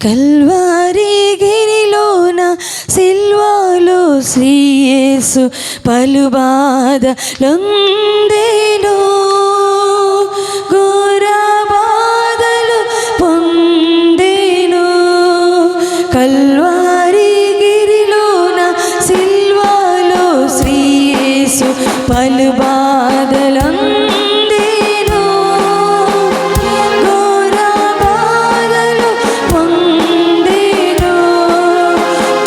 కల్వారి గిరిలోన సిల్వాలో శ్రీ యేసు పలు బాధలొందెను, ఘోర బాధలు పొందెను. కల్వారి గిరిలోన సిల్వాలో శ్రీ యేసు పలు బాధలొందెను, ఘోర బాధలు పొందెను.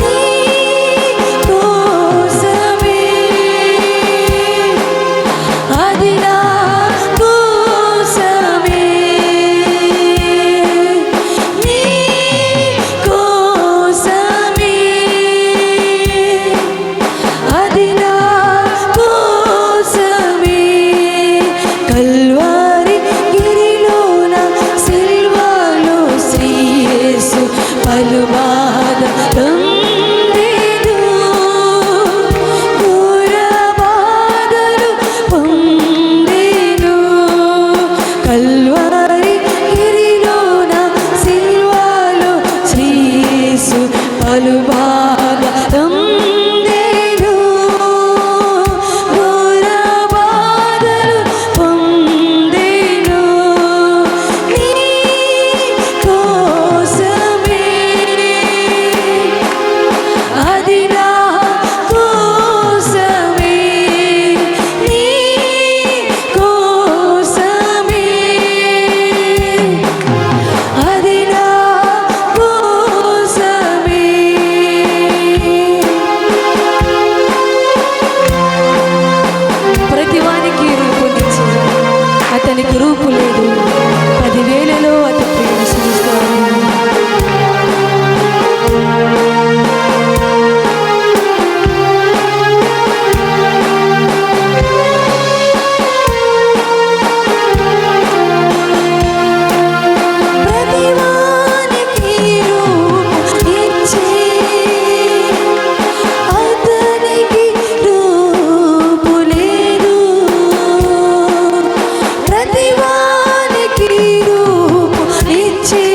నీ కోసమే అది నా కోసమే, నీ కోసమే అది నా కోసమే. కల్వారి గిరిలోన సిల్వాలో శ్రీ యేసు పలు బాధలొందెను, ఘోర బాధలు పొందెను. కల్వారి గిరిలోన సిల్వాలో శ్రీ యేసు పలు బాధలొందెను, ఘోర బాధలు పొందెను. నీ కోసమే అది నా కోసమే, నీ కోసమే అది నా కోసమే. ప్రతివానికి రూపునిచ్చి అతనికి రూపు లేదు, 10,000లో అతని ప్రేమ సృష్టిస్తాడు. ప్రతివానికి రూపు ఇచ్చి అతనికి రూపు లేదు, ప్రతివానికి రూపు ఇచ్చి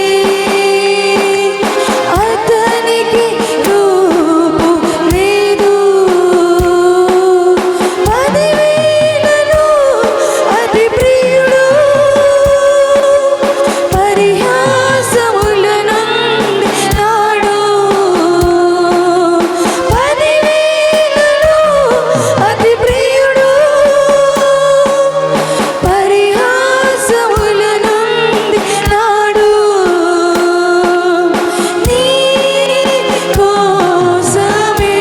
అతనికి రూపు లేదు. 10,000లో అతి ప్రియుడు పరిహాసముల నుండి నాడు, 10,000లో అతి ప్రియుడు పరిహాసముల నుండి నాడు. నీ కోసమే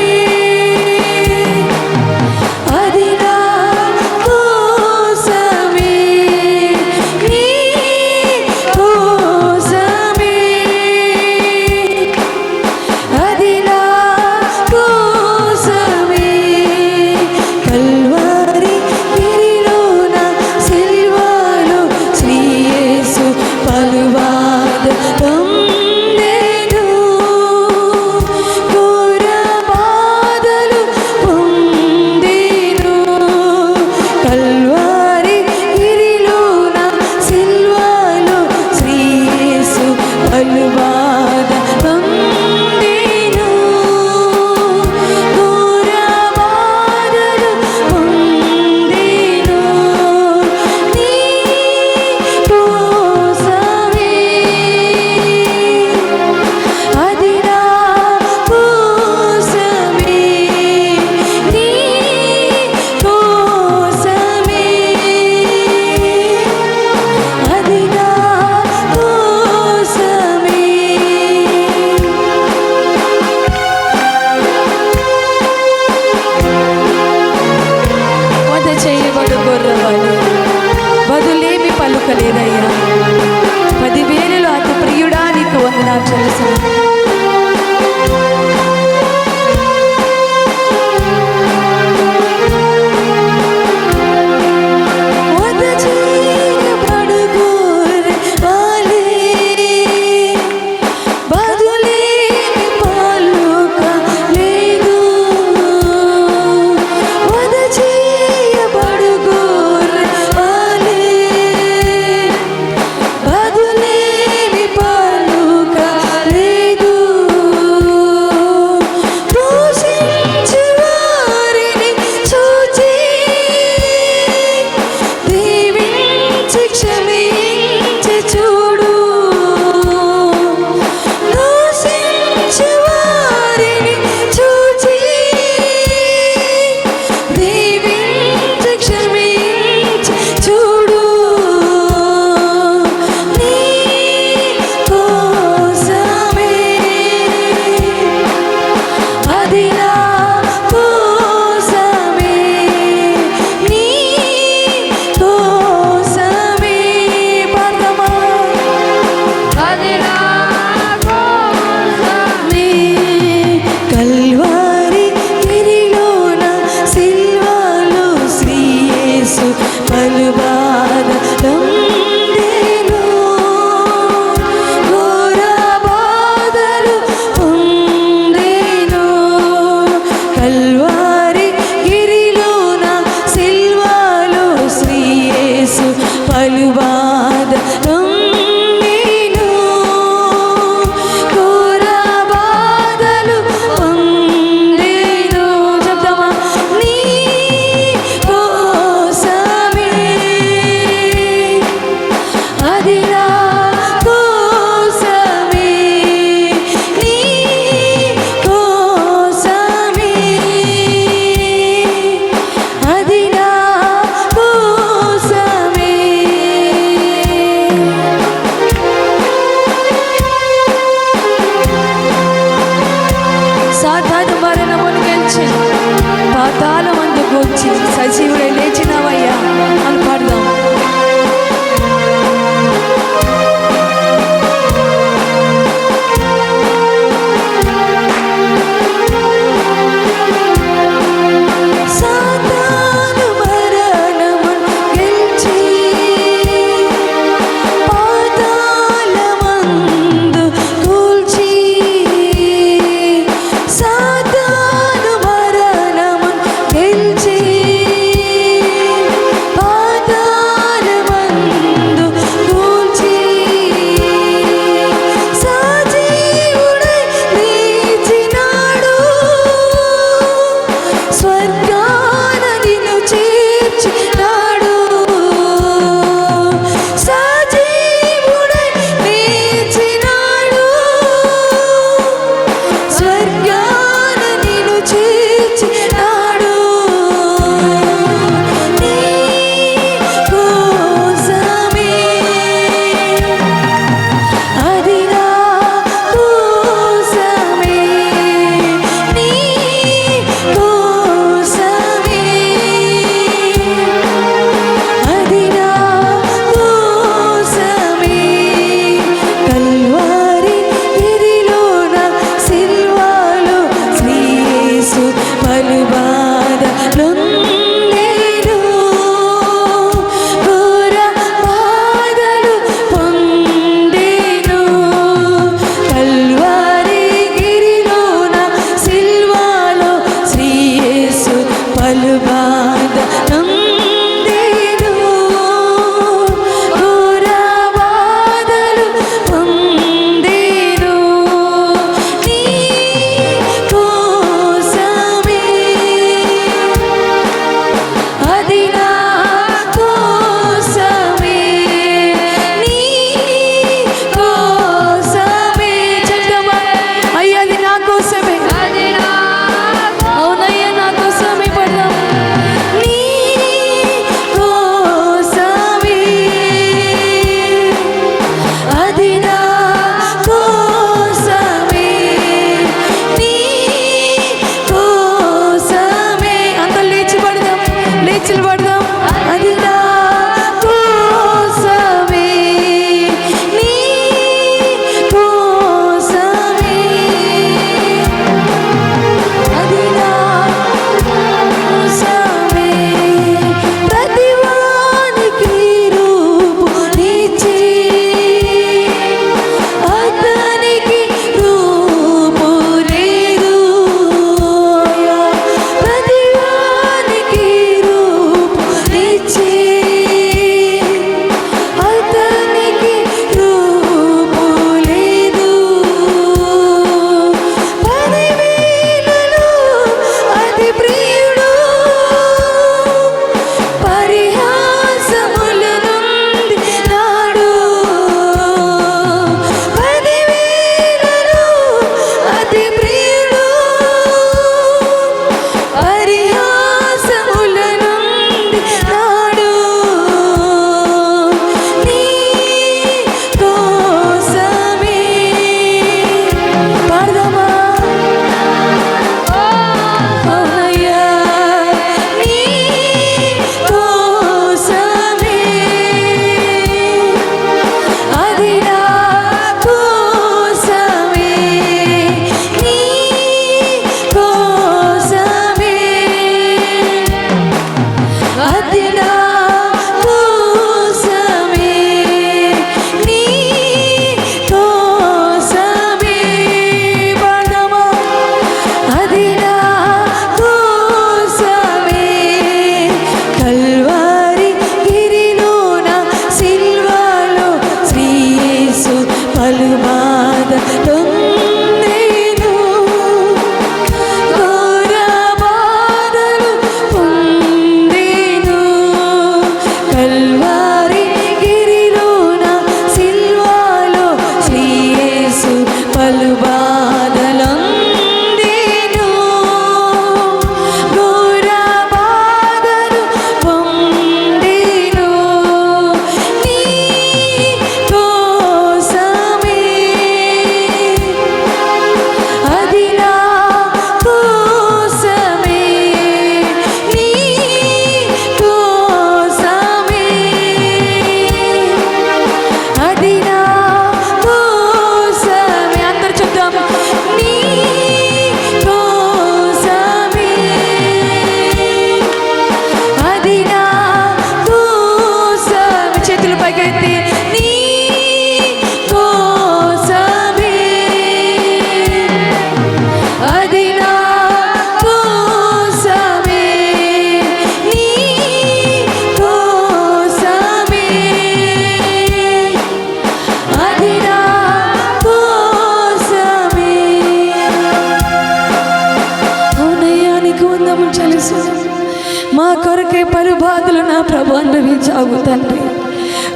అది నా కోసమే, నీ కోసమే అది నా కోసమే. కల్వారి గిరిలోన సిల్వాలో శ్రీ యేసు పలు బాధలొందెను, ఘోర బాధలు పొందెను. కల్వారి గిరిలోన సిల్వాలో శ్రీ యేసు పలు బాధలొందెను, ఘోర బాధలు పొందెను. నీ కోసమే అది నా కోసమే, నీ కోసమే అది నా కోసమే. వధ చేయబడు గొర్రెవలె బదులేమి పలుకలేదయ్యా, 10,000లో అతి ప్రియుడా నీకు వందనాలు చెల్లిస్తున్నాను. వధ చేయబడు గొర్రెవలె బదులేమి పలుకలేదు, వధ చేయబడు గొర్రెవలె బాధ నొంగెను, ఘోర బాధలు పొందెను. చెప్తామా? నీ కోసమే, అది నా కోసమే, నీ కోసమే, అది నా కోసమే.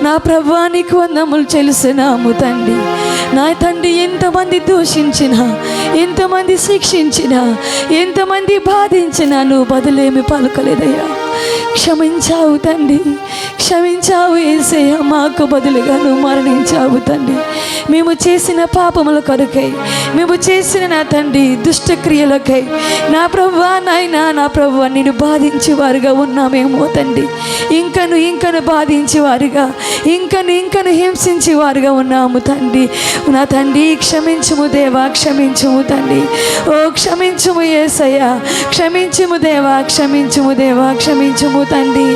నా ప్రభువా నీకు వందములు చెల్లిస్తున్నాము తండ్రి. నా తండ్రి ఎంతమంది దూషించినా, ఎంతమంది శిక్షించినా, ఎంతమంది బాధించినా నువ్వు బదులేమి పలకలేదయ్యా. క్షమించావు తండ్రి, క్షమించావు యేసయ్య. మాకు బదులుగా నువ్వు మరణించావు తండ్రి. మేము చేసిన పాపముల కొరకై, మేము చేసిన నా తండ్రి దుష్టక్రియలకై నా ప్రభువా నాయనా, నా ప్రభువా నిన్ను బాధించేవారుగా ఉన్నామేమో తండ్రి. ఇంకను బాధించేవారుగా, ఇంకను హింసించేవారుగా ఉన్నాము తండ్రి. నా తండ్రి క్షమించుము దేవా, క్షమించుము తండ్రి. ఓ క్షమించుము యేసయ్య, క్షమించుము దేవా, క్షమించుము దేవా, క్షమించుము తండ్రి.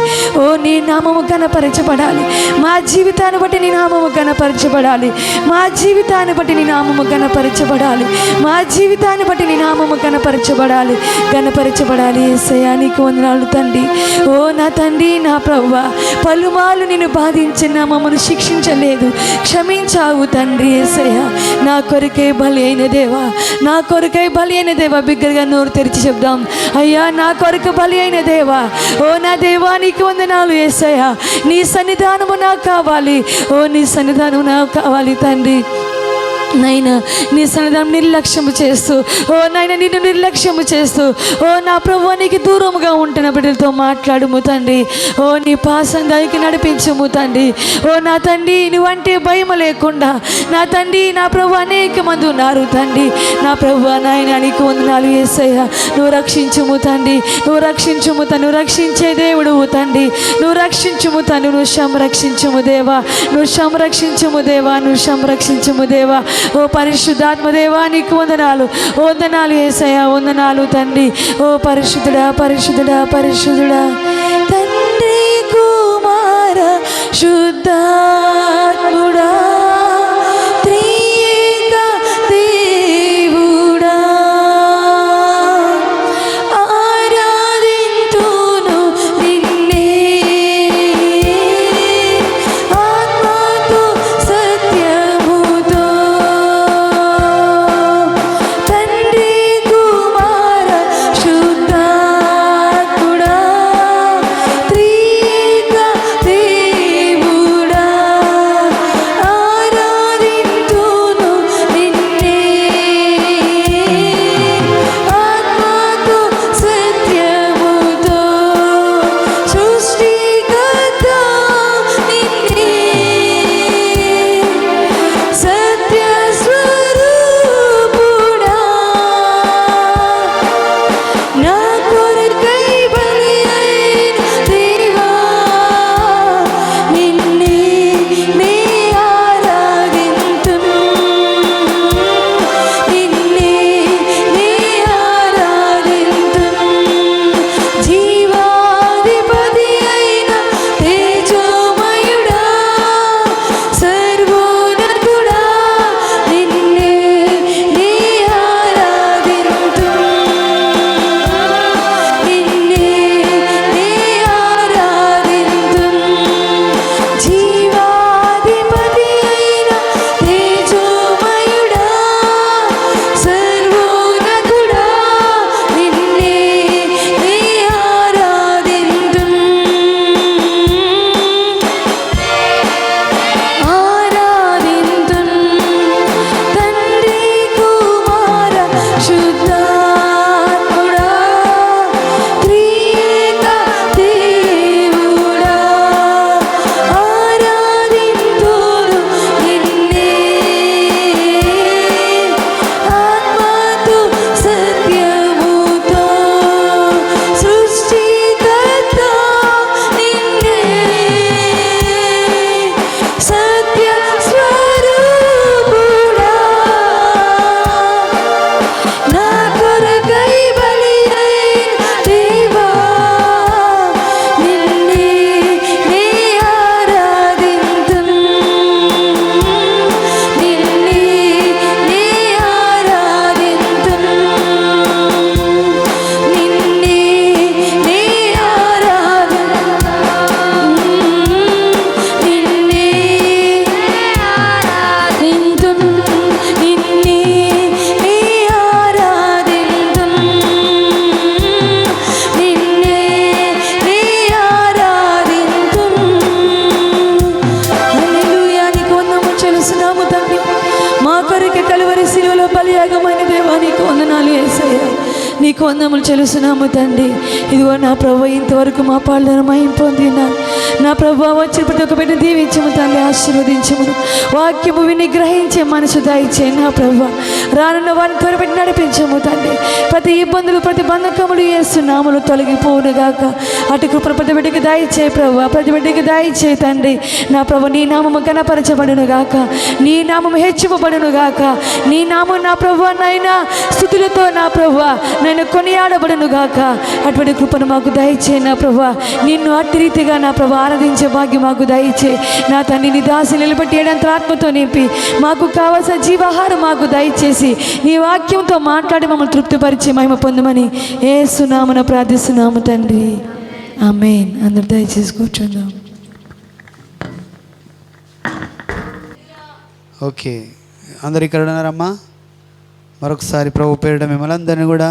ఓ నీ నామము ఘనపరచబడాలి. మా జీవితాన్ని బట్టి నీ నామము ఘనపరచబడాలి. మా జీవితాన్ని బట్టి నీ నామము ఘనపరచబడాలి. మా జీవితాన్ని బట్టి నీ నామము ఘనపరచబడాలి, ఘనపరచబడాలి. యేసయ్యా నీకు వందనాలు తండ్రి. ఓ నా తండ్రి, నా ప్రభువా పలుమార్లు నిన్ను బాధించిన మమ్మల్ని శిక్షించలేదు, క్షమించావు తండ్రి. యేసయ్యా నా కొరకై బలి అయిన దేవా, నా కొరకై బలి అయిన దేవా. బిగ్గరగా నోరు తెరిచి చెప్దాం, అయ్యా నా కొరకు బలి అయిన దేవా. ఓ నా దేవా నీకు వందనాలు యేసయ్యా. నీ సన్నిధానము నాకు కావాలి. ఓ నీ సన్నిధానము నాకు కావాలి తండ్రి. నైనా నీ సన్నిధానం నిర్లక్ష్యము చేస్తూ, ఓ నాయన నిన్ను నిర్లక్ష్యము చేస్తూ, ఓ నా ప్రభువా నీకు దూరముగా ఉంటున్న బిడ్డలతో మాట్లాడుము తండ్రి. ఓ నీ పాసందానికి నడిపించుము తండ్రి. ఓ నా తండ్రి నువ్వంటే భయం లేకుండా నా తండ్రి, నా ప్రభు అనేక మంది ఉన్నారు తండ్రి. నా ప్రభువా నాయన నీకు వందనాలు యేసయ్య. నువ్వు రక్షించుము తండ్రి, నువ్వు రక్షించుము తండ్రి. నువ్వు రక్షించే దేవుడు తండ్రి, నువ్వు రక్షించుము తండ్రి. నువ్వు సంరక్షించుము దేవా, నువ్వు సంరక్షించుము దేవా, నువ్వు సంరక్షించుము దేవా. ఓ పరిశుద్ధాత్మ దేవా నీకు వందనాలు, వందనాలు యేసయ్యా, వందనాలు తండ్రి. ఓ పరిశుద్ధుడా, పరిశుద్ధుడా, పరిశుద్ధుడా తండ్రి కుమార శుద్ధాత్ముడా త్రియేక దేవుడా ఆరాధింతును నిన్నే ఆత్మతో సత్యముతో. తండ్రి కుమార శుద్ధాత్ముడా త్రియేక దేవుడా దేవా నీకు వందనాలు యేసయ్యా, నీకు వందములు చెల్లిస్తున్నాము తండ్రి. ఇదిగో నా ప్రభు ఇంతవరకు మా పాలన మహిం పొందినాను. నా ప్రభు వచ్చి ప్రతి ఒక్క బిడ్డ దీవించము తండ్రి, ఆశీర్వదించమును. వాక్యము విని గ్రహించే మనసు దయచే నా ప్రభు. రానున్న వారిని త్వరపెట్టి నడిపించము తండ్రి. ప్రతి ఇబ్బందులు ప్రతి బంధకములు యేసునామములో తొలగిపోవును గాక. అటు కృపను ప్రతి బిడ్డకి దయచే ప్రభు, ప్రతి బిడ్డకి దయచే తండ్రి. నా ప్రభు నీ నామము కనపరచబడును గాక, నీ నామము హెచ్చింపబడును గాక. నీ నామం నా ప్రభు నైనా స్తుతులతో నా ప్రభు నన్ను కొనియాడబడును గాక. అటువంటి కృపను మాకు దయచే నా ప్రభు. నిన్ను అట్టి రీతిగా నా ప్రభు ఆరాధించే భాగ్యం మాకు దయచే నా తండ్రి. నీ దాసి నిలబెట్టి ఏడంత ఆత్మతో నింపి మాకు కావాల్సిన జీవాహారం మాకు దయచేసి నీ వాక్యంతో మాట్లాడి మమ్మల్ని తృప్తిపరిచి మహిమ పొందమని యేసునామమున ప్రార్థిస్తున్నాము తండ్రి. ఆమేన్. అందరూ దయచేసి కూర్చుందాం. ఓకే, అందరు ఇక్కడ ఉన్నారమ్మా? మరొకసారి ప్రభు పేరిట మిమ్మల్ని అందరినీ కూడా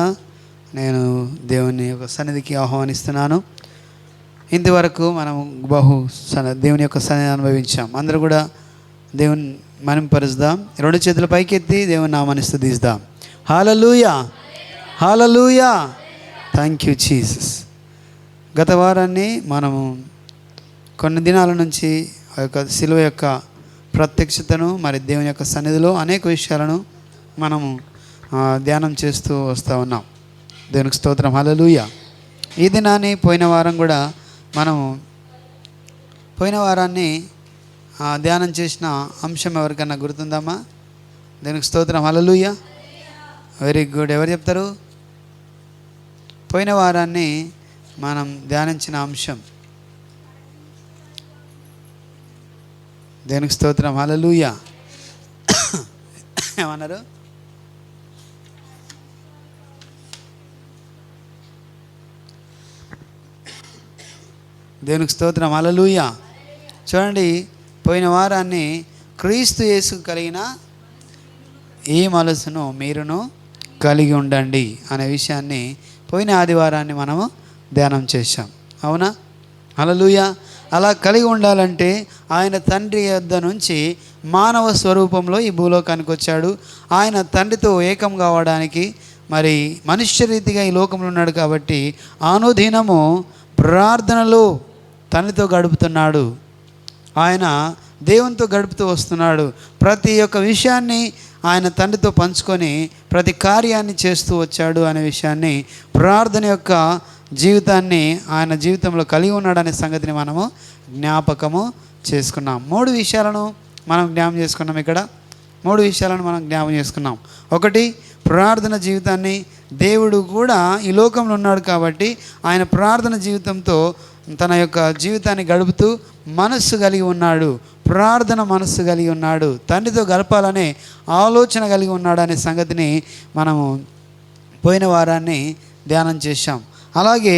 నేను దేవుని యొక్క సన్నిధికి ఆహ్వానిస్తున్నాను. ఇంతవరకు మనం దేవుని యొక్క సన్నిధిని అనుభవించాం. అందరూ కూడా దేవుని మహిమపరుద్దాం. రెండు చేతుల పైకెత్తి దేవుని నామాన్ని స్తుతిద్దాం. Hallelujah, hallelujah. Thank you Jesus. గత వారాన్ని మనము కొన్ని దినాల నుంచి ఆ యొక్క శిలువ యొక్క ప్రత్యక్షతను మరి దేవుని యొక్క సన్నిధిలో అనేక విషయాలను మనము ధ్యానం చేస్తూ వస్తూ ఉన్నాం. దేవునికి స్తోత్రం, హల్లెలూయా. ఈ దినాన్ని పోయిన వారం కూడా మనము పోయిన వారాన్ని ధ్యానం చేసిన అంశం ఎవరికన్నా గుర్తుందమ్మా? దేవునికి స్తోత్రం, హల్లెలూయా. Very good. ఎవరు చెప్తారు? పోయిన వారాన్ని మనం ధ్యానించిన అంశం దేవునికి స్తోత్రం, హల్లెలూయా. ఏమన్నారు? దేవునికి స్తోత్రం, హల్లెలూయా. చూడండి, పోయిన వారాన్ని క్రీస్తు యేసు కలిగిన ఈ మనసును మీరును కలిగి ఉండండి అనే విషయాన్ని పోయిన ఆదివారాన్ని మనము ధ్యానం చేశాం. అవునా? హల్లెలూయా. అలా కలిగి ఉండాలంటే ఆయన తండ్రి యొద్ద నుంచి మానవ స్వరూపంలో ఈ భూలోకానికి వచ్చాడు. ఆయన తండ్రితో ఏకం కావడానికి మరి మనుష్య రీతిగా ఈ లోకంలో ఉన్నాడు కాబట్టి అనుదినము ప్రార్థనలో తండ్రితో గడుపుతున్నాడు. ఆయన దేవునితో గడుపుతూ వస్తున్నాడు. ప్రతి ఒక్క విషయాన్ని ఆయన తండ్రితో పంచుకొని ప్రతి కార్యాన్ని చేస్తూ వచ్చాడు అనే విషయాన్ని, ప్రార్థన యొక్క జీవితాన్ని ఆయన జీవితంలో కలిగి ఉన్నాడనే సంగతిని మనము జ్ఞాపకము చేసుకున్నాం. 3 విషయాలను మనం జ్ఞాపకం చేసుకున్నాం. ఇక్కడ 3 విషయాలను మనం జ్ఞాపకం చేసుకున్నాం. ఒకటి, ప్రార్థన జీవితాన్ని. దేవుడు కూడా ఈ లోకంలో ఉన్నాడు కాబట్టి ఆయన ప్రార్థన జీవితంతో తన యొక్క జీవితాన్ని గడుపుతూ మనస్సు కలిగి ఉన్నాడు. ప్రార్థన మనస్సు కలిగి ఉన్నాడు. తండ్రితో గడపాలనే ఆలోచన కలిగి ఉన్నాడు అనే సంగతిని మనము పోయిన వారాన్ని ధ్యానం చేశాం. అలాగే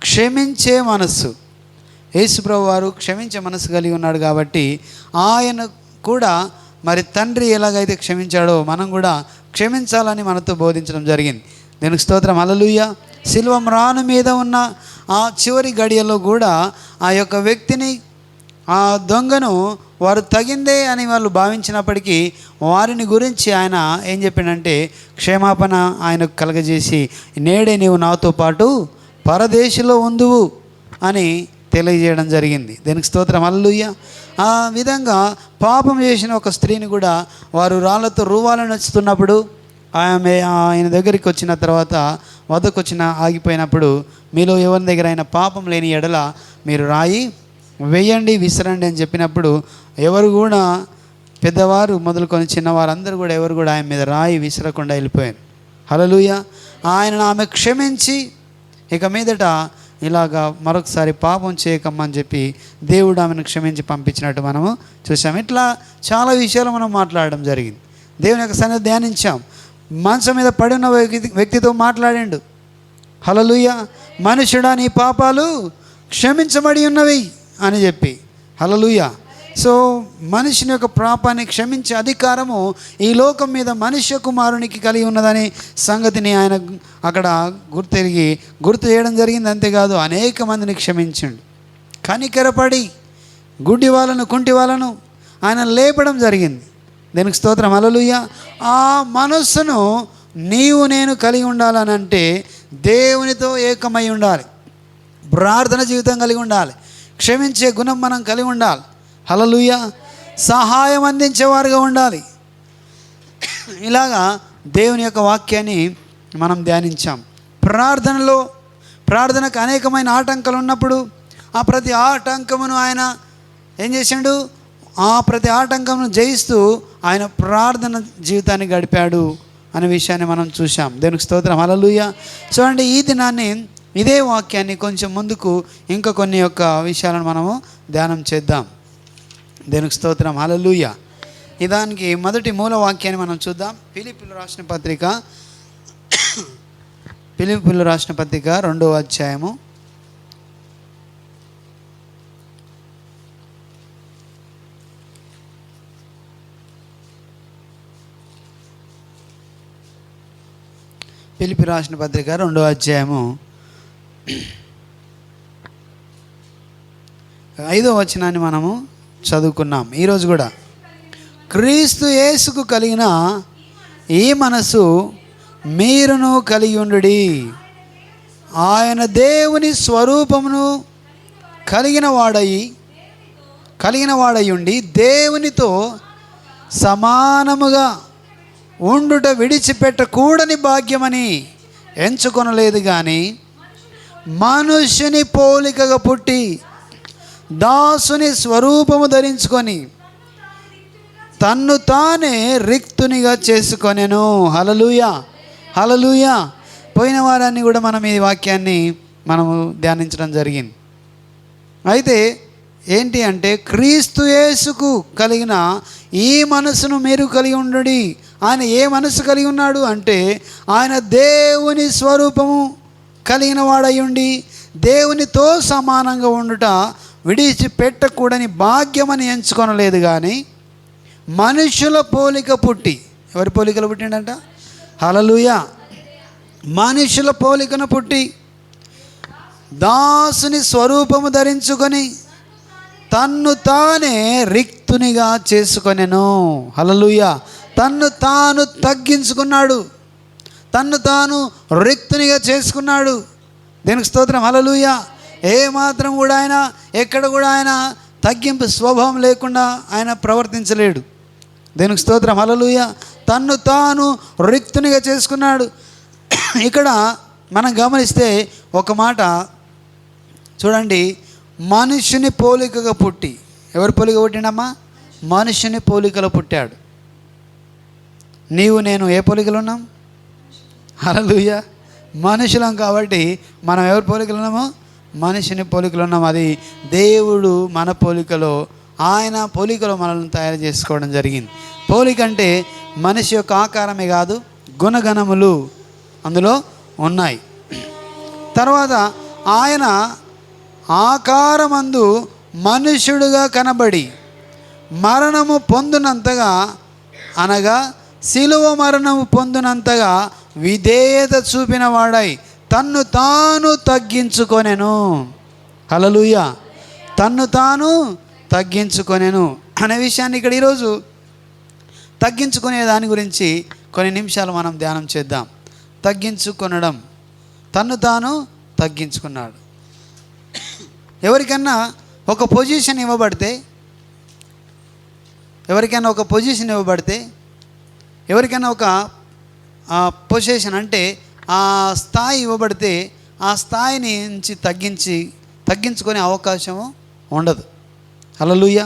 క్షమించే మనస్సు. యేసుప్రభు వారు క్షమించే మనస్సు కలిగి ఉన్నాడు కాబట్టి ఆయన కూడా మరి తండ్రి ఎలాగైతే క్షమించాడో మనం కూడా క్షమించాలని మనతో బోధించడం జరిగింది. దీనికి స్తోత్రం, హల్లెలూయా. శిలువ మ్రాను మీద ఉన్న ఆ చివరి గడియల్లో కూడా ఆ యొక్క వ్యక్తిని, ఆ దొంగను వారు తగిందే అని వాళ్ళు భావించినప్పటికీ వారిని గురించి ఆయన ఏం చెప్పాడంటే క్షమాపణ ఆయనకు కలగజేసి నేడే నీవు నాతో పాటు పరదేశంలో ఉందువు అని తెలియజేయడం జరిగింది. దీనికి స్తోత్రం, హల్లెలూయా. ఆ విధంగా పాపం చేసిన ఒక స్త్రీని కూడా వారు రాళ్లతో రువ్వాలని వచ్చుతున్నప్పుడు ఆమె ఆయన దగ్గరికి వచ్చిన తర్వాత వద్దకు వచ్చిన ఆగిపోయినప్పుడు మీలో ఎవరి దగ్గర అయినా పాపం లేని ఎడల మీరు రాయి వేయండి, విసరండి అని చెప్పినప్పుడు ఎవరు కూడా, పెద్దవారు మొదలుకొని చిన్నవారు అందరూ కూడా ఎవరు కూడా ఆయన మీద రాయి విసరకుండా వెళ్ళిపోయారు. హల్లెలూయా. ఆయనను ఆమె క్షమించి ఇక మీదట ఇలాగా మరొకసారి పాపం చేయకమ్మని చెప్పి దేవుడు ఆమెను క్షమించి పంపించినట్టు మనము చూసాం. ఇట్లా చాలా విషయాలు మనం మాట్లాడడం జరిగింది. దేవుని యొక్క సన్నిధి ధ్యానించాం. మంచం మీద పడి ఉన్న వ్యక్తితో మాట్లాడిండు. హల్లెలూయా. మనుషుడా నీ పాపాలు క్షమించబడి ఉన్నవి అని చెప్పి. హల్లెలూయా. సో మనిషిని యొక్క పాపాన్ని క్షమించే అధికారము ఈ లోకం మీద మనుష్య కుమారునికి కలిగి ఉన్నదని సంగతిని ఆయన అక్కడ గుర్తు చేయడం జరిగింది. అంతేకాదు అనేక మందిని క్షమించండు. కనికరపడి గుడ్డి వాళ్ళను, కుంటి వాళ్ళను ఆయన లేపడం జరిగింది. దీనికి స్తోత్రం, హల్లెలూయా. ఆ మనస్సును నీవు నేను కలిగి ఉండాలని అంటే దేవునితో ఏకమై ఉండాలి, ప్రార్థన జీవితం కలిగి ఉండాలి, క్షమించే గుణం మనం కలిగి ఉండాలి. హల్లెలూయా. సహాయం అందించేవారుగా ఉండాలి. ఇలాగా దేవుని యొక్క వాక్యాన్ని మనం ధ్యానించాం. ప్రార్థనకు అనేకమైన ఆటంకాలు ఉన్నప్పుడు ఆ ప్రతి ఆటంకమును ఆయన ఏం చేశాడు? ఆ ప్రతి ఆటంకమును జయిస్తూ ఆయన ప్రార్థన జీవితాన్ని గడిపాడు అనే విషయాన్ని మనం చూసాం. దేవునికి స్తోత్రం. హల్లెలూయా. చూడండి, ఈ దినాన్ని ఇదే వాక్యాన్ని కొంచెం ముందుకు ఇంకా కొన్ని యొక్క విషయాలను మనము ధ్యానం చేద్దాం. దేవునికి స్తోత్రం. హల్లెలూయా. దానికి మొదటి మూల వాక్యాన్ని మనం చూద్దాం. ఫిలిప్పీయులకు రాసిన పత్రిక 2వ అధ్యాయము 2వ అధ్యాయము 5వ వచనాన్ని మనము చదువుకున్నాం. ఈరోజు కూడా క్రీస్తు యేసుకు కలిగిన ఈ మనసు మీరును కలిగి ఉండుడి. ఆయన దేవుని స్వరూపమును కలిగిన వాడయుండి దేవునితో సమానముగా ఉండుట విడిచిపెట్టకూడని భాగ్యమని ఎంచుకొనలేదు, కానీ మనుష్యుని పోలికగా పుట్టి దాసుని స్వరూపము ధరించుకొని తన్ను తానే రిక్తునిగా చేసుకొనెను. హల్లెలూయా. హల్లెలూయా. పోయిన వారాన్ని కూడా మనం ఈ వాక్యాన్ని మనము ధ్యానించడం జరిగింది. అయితే ఏంటి అంటే క్రీస్తు యేసుకు కలిగిన ఈ మనసును మీరు కలిగి ఉండుడి. ఆయన ఏ మనసు కలిగి ఉన్నాడు అంటే ఆయన దేవుని స్వరూపము కలిగిన వాడయుండి దేవునితో సమానంగా ఉండుట విడిచిపెట్టకూడని భాగ్యమని ఎంచుకొనలేదు, కానీ మనుషుల పోలిక పుట్టి. ఎవరి పోలికలు పుట్టిండంట? హల్లెలూయా. మనుషుల పోలికను పుట్టి దాసుని స్వరూపము ధరించుకొని తన్ను తానే రిక్తునిగా చేసుకొనెను. హల్లెలూయా. తన్ను తాను తగ్గించుకున్నాడు, తన్ను తాను రిక్తునిగా చేసుకున్నాడు. దేనికి స్తోత్రం. హల్లెలూయా. ఏమాత్రం కూడా ఆయన ఎక్కడ కూడా ఆయన తగ్గింపు స్వభావం లేకుండా ఆయన ప్రవర్తించలేడు. దేనికి స్తోత్రం. హల్లెలూయా. తన్ను తాను రిక్తునిగా చేసుకున్నాడు. ఇక్కడ మనం గమనిస్తే ఒక మాట చూడండి, మనుషుని పోలికగా పుట్టి. ఎవరి పోలిక పుట్టిండమ్మా? మనుషుని పోలికలో పుట్టాడు. నీవు నేను ఏ పోలికలు ఉన్నాం? హల్లెలూయా. మనుషులం కాబట్టి మనం ఎవరి పోలికలు ఉన్నామో? మనుషుని పోలికలు ఉన్నాం. అది దేవుడు మన పోలికలో, ఆయన పోలికలో మనల్ని తయారు చేసుకోవడం జరిగింది. పోలిక అంటే మనిషి యొక్క ఆకారమే కాదు, గుణగణములు అందులో ఉన్నాయి. తర్వాత ఆయన ఆకారమందు మనుష్యుడుగా కనబడి మరణము పొందినంతగా, అనగా శిలువ మరణము పొందినంతగా విధేయత చూపిన వాడై తన్ను తాను తగ్గించుకొనెను. హల్లెలూయా. తన్ను తాను తగ్గించుకొనెను అనే విషయాన్ని ఇక్కడ ఈరోజు తగ్గించుకునే దాని గురించి కొన్ని నిమిషాలు మనం ధ్యానం చేద్దాం. తగ్గించుకొనడం, తన్ను తాను తగ్గించుకున్నాడు. ఎవరికన్నా ఒక పొజిషన్ ఇవ్వబడితే, ఎవరికైనా ఒక పొజిషన్ అంటే ఆ స్థాయి ఇవ్వబడితే ఆ స్థాయిని నుంచి తగ్గించుకునే అవకాశము ఉండదు. హల్లెలూయా.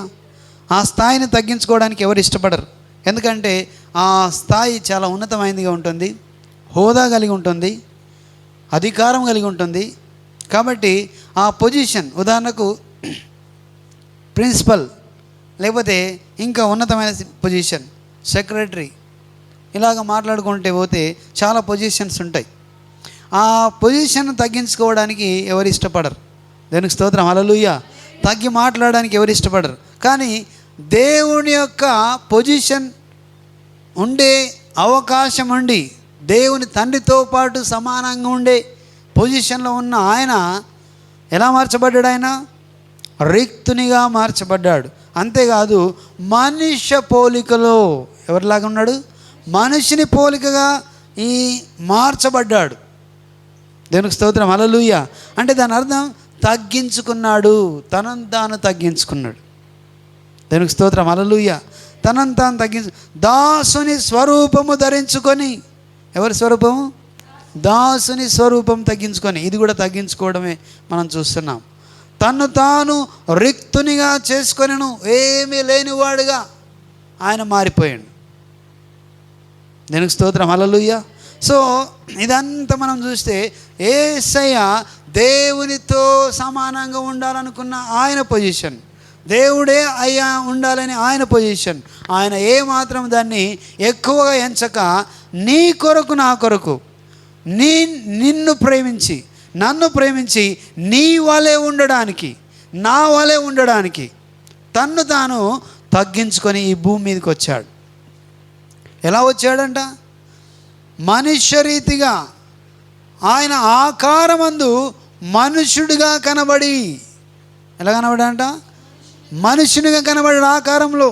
ఆ స్థాయిని తగ్గించుకోవడానికి ఎవరు ఇష్టపడరు. ఎందుకంటే ఆ స్థాయి చాలా ఉన్నతమైనదిగా ఉంటుంది, హోదా కలిగి ఉంటుంది, అధికారం కలిగి ఉంటుంది. కాబట్టి ఆ పొజిషన్, ఉదాహరణకు ప్రిన్సిపల్, లేకపోతే ఇంకా ఉన్నతమైన పొజిషన్ సెక్రటరీ, ఇలాగ మాట్లాడుకుంటే పోతే చాలా పొజిషన్స్ ఉంటాయి. ఆ పొజిషన్ తగ్గించుకోవడానికి ఎవరు ఇష్టపడరు. దేవునికి స్తోత్రం. హల్లెలూయా. తగ్గి మాట్లాడడానికి ఎవరు ఇష్టపడరు. కానీ దేవుని యొక్క పొజిషన్ ఉండే అవకాశం ఉండి దేవుని తండ్రితో పాటు సమానంగా ఉండే పొజిషన్లో ఉన్న ఆయన ఎలా మార్చబడ్డాడు? ఆయన రిక్తునిగా మార్చబడ్డాడు. అంతేకాదు మనుష్య పోలికలో ఎవరిలాగా ఉన్నాడు? మనిషిని పోలికగా ఈ మార్చబడ్డాడు. దేవునికి స్తోత్రం, హల్లెలూయా. అంటే దాని అర్థం తగ్గించుకున్నాడు, తనను తాను తగ్గించుకున్నాడు. దేవునికి స్తోత్రం, హల్లెలూయా. తనను తాను దాసుని స్వరూపము ధరించుకొని. ఎవరి స్వరూపము? దాసుని స్వరూపం తగ్గించుకొని. ఇది కూడా తగ్గించుకోవడమే మనం చూస్తున్నాం. తను తాను రిక్తునిగా చేసుకొనెను, ఏమీ లేనివాడుగా ఆయన మారిపోయాడు. దేవునికి స్తోత్రం, హల్లెలూయా. సో ఇదంతా మనం చూస్తే యేసయ్య దేవునితో సమానంగా ఉండాలనుకున్న ఆయన పొజిషన్, దేవుడే అయ్యా ఉండాలని ఆయన పొజిషన్, ఆయన ఏమాత్రం దాన్ని ఎక్కువగా ఎంచక నీ కొరకు నా కొరకు నిన్ను ప్రేమించి నన్ను ప్రేమించి నీ వలె ఉండడానికి, నా వలె ఉండడానికి తన్ను తాను తగ్గించుకొని ఈ భూమి మీదకి వచ్చాడు. ఎలా వచ్చాడంట? మనుష్యరీతిగా ఆయన ఆకారమందు మనుష్యుడిగా కనబడి. ఎలా కనబడంట? మనుషునిగా కనబడాడు ఆకారంలో.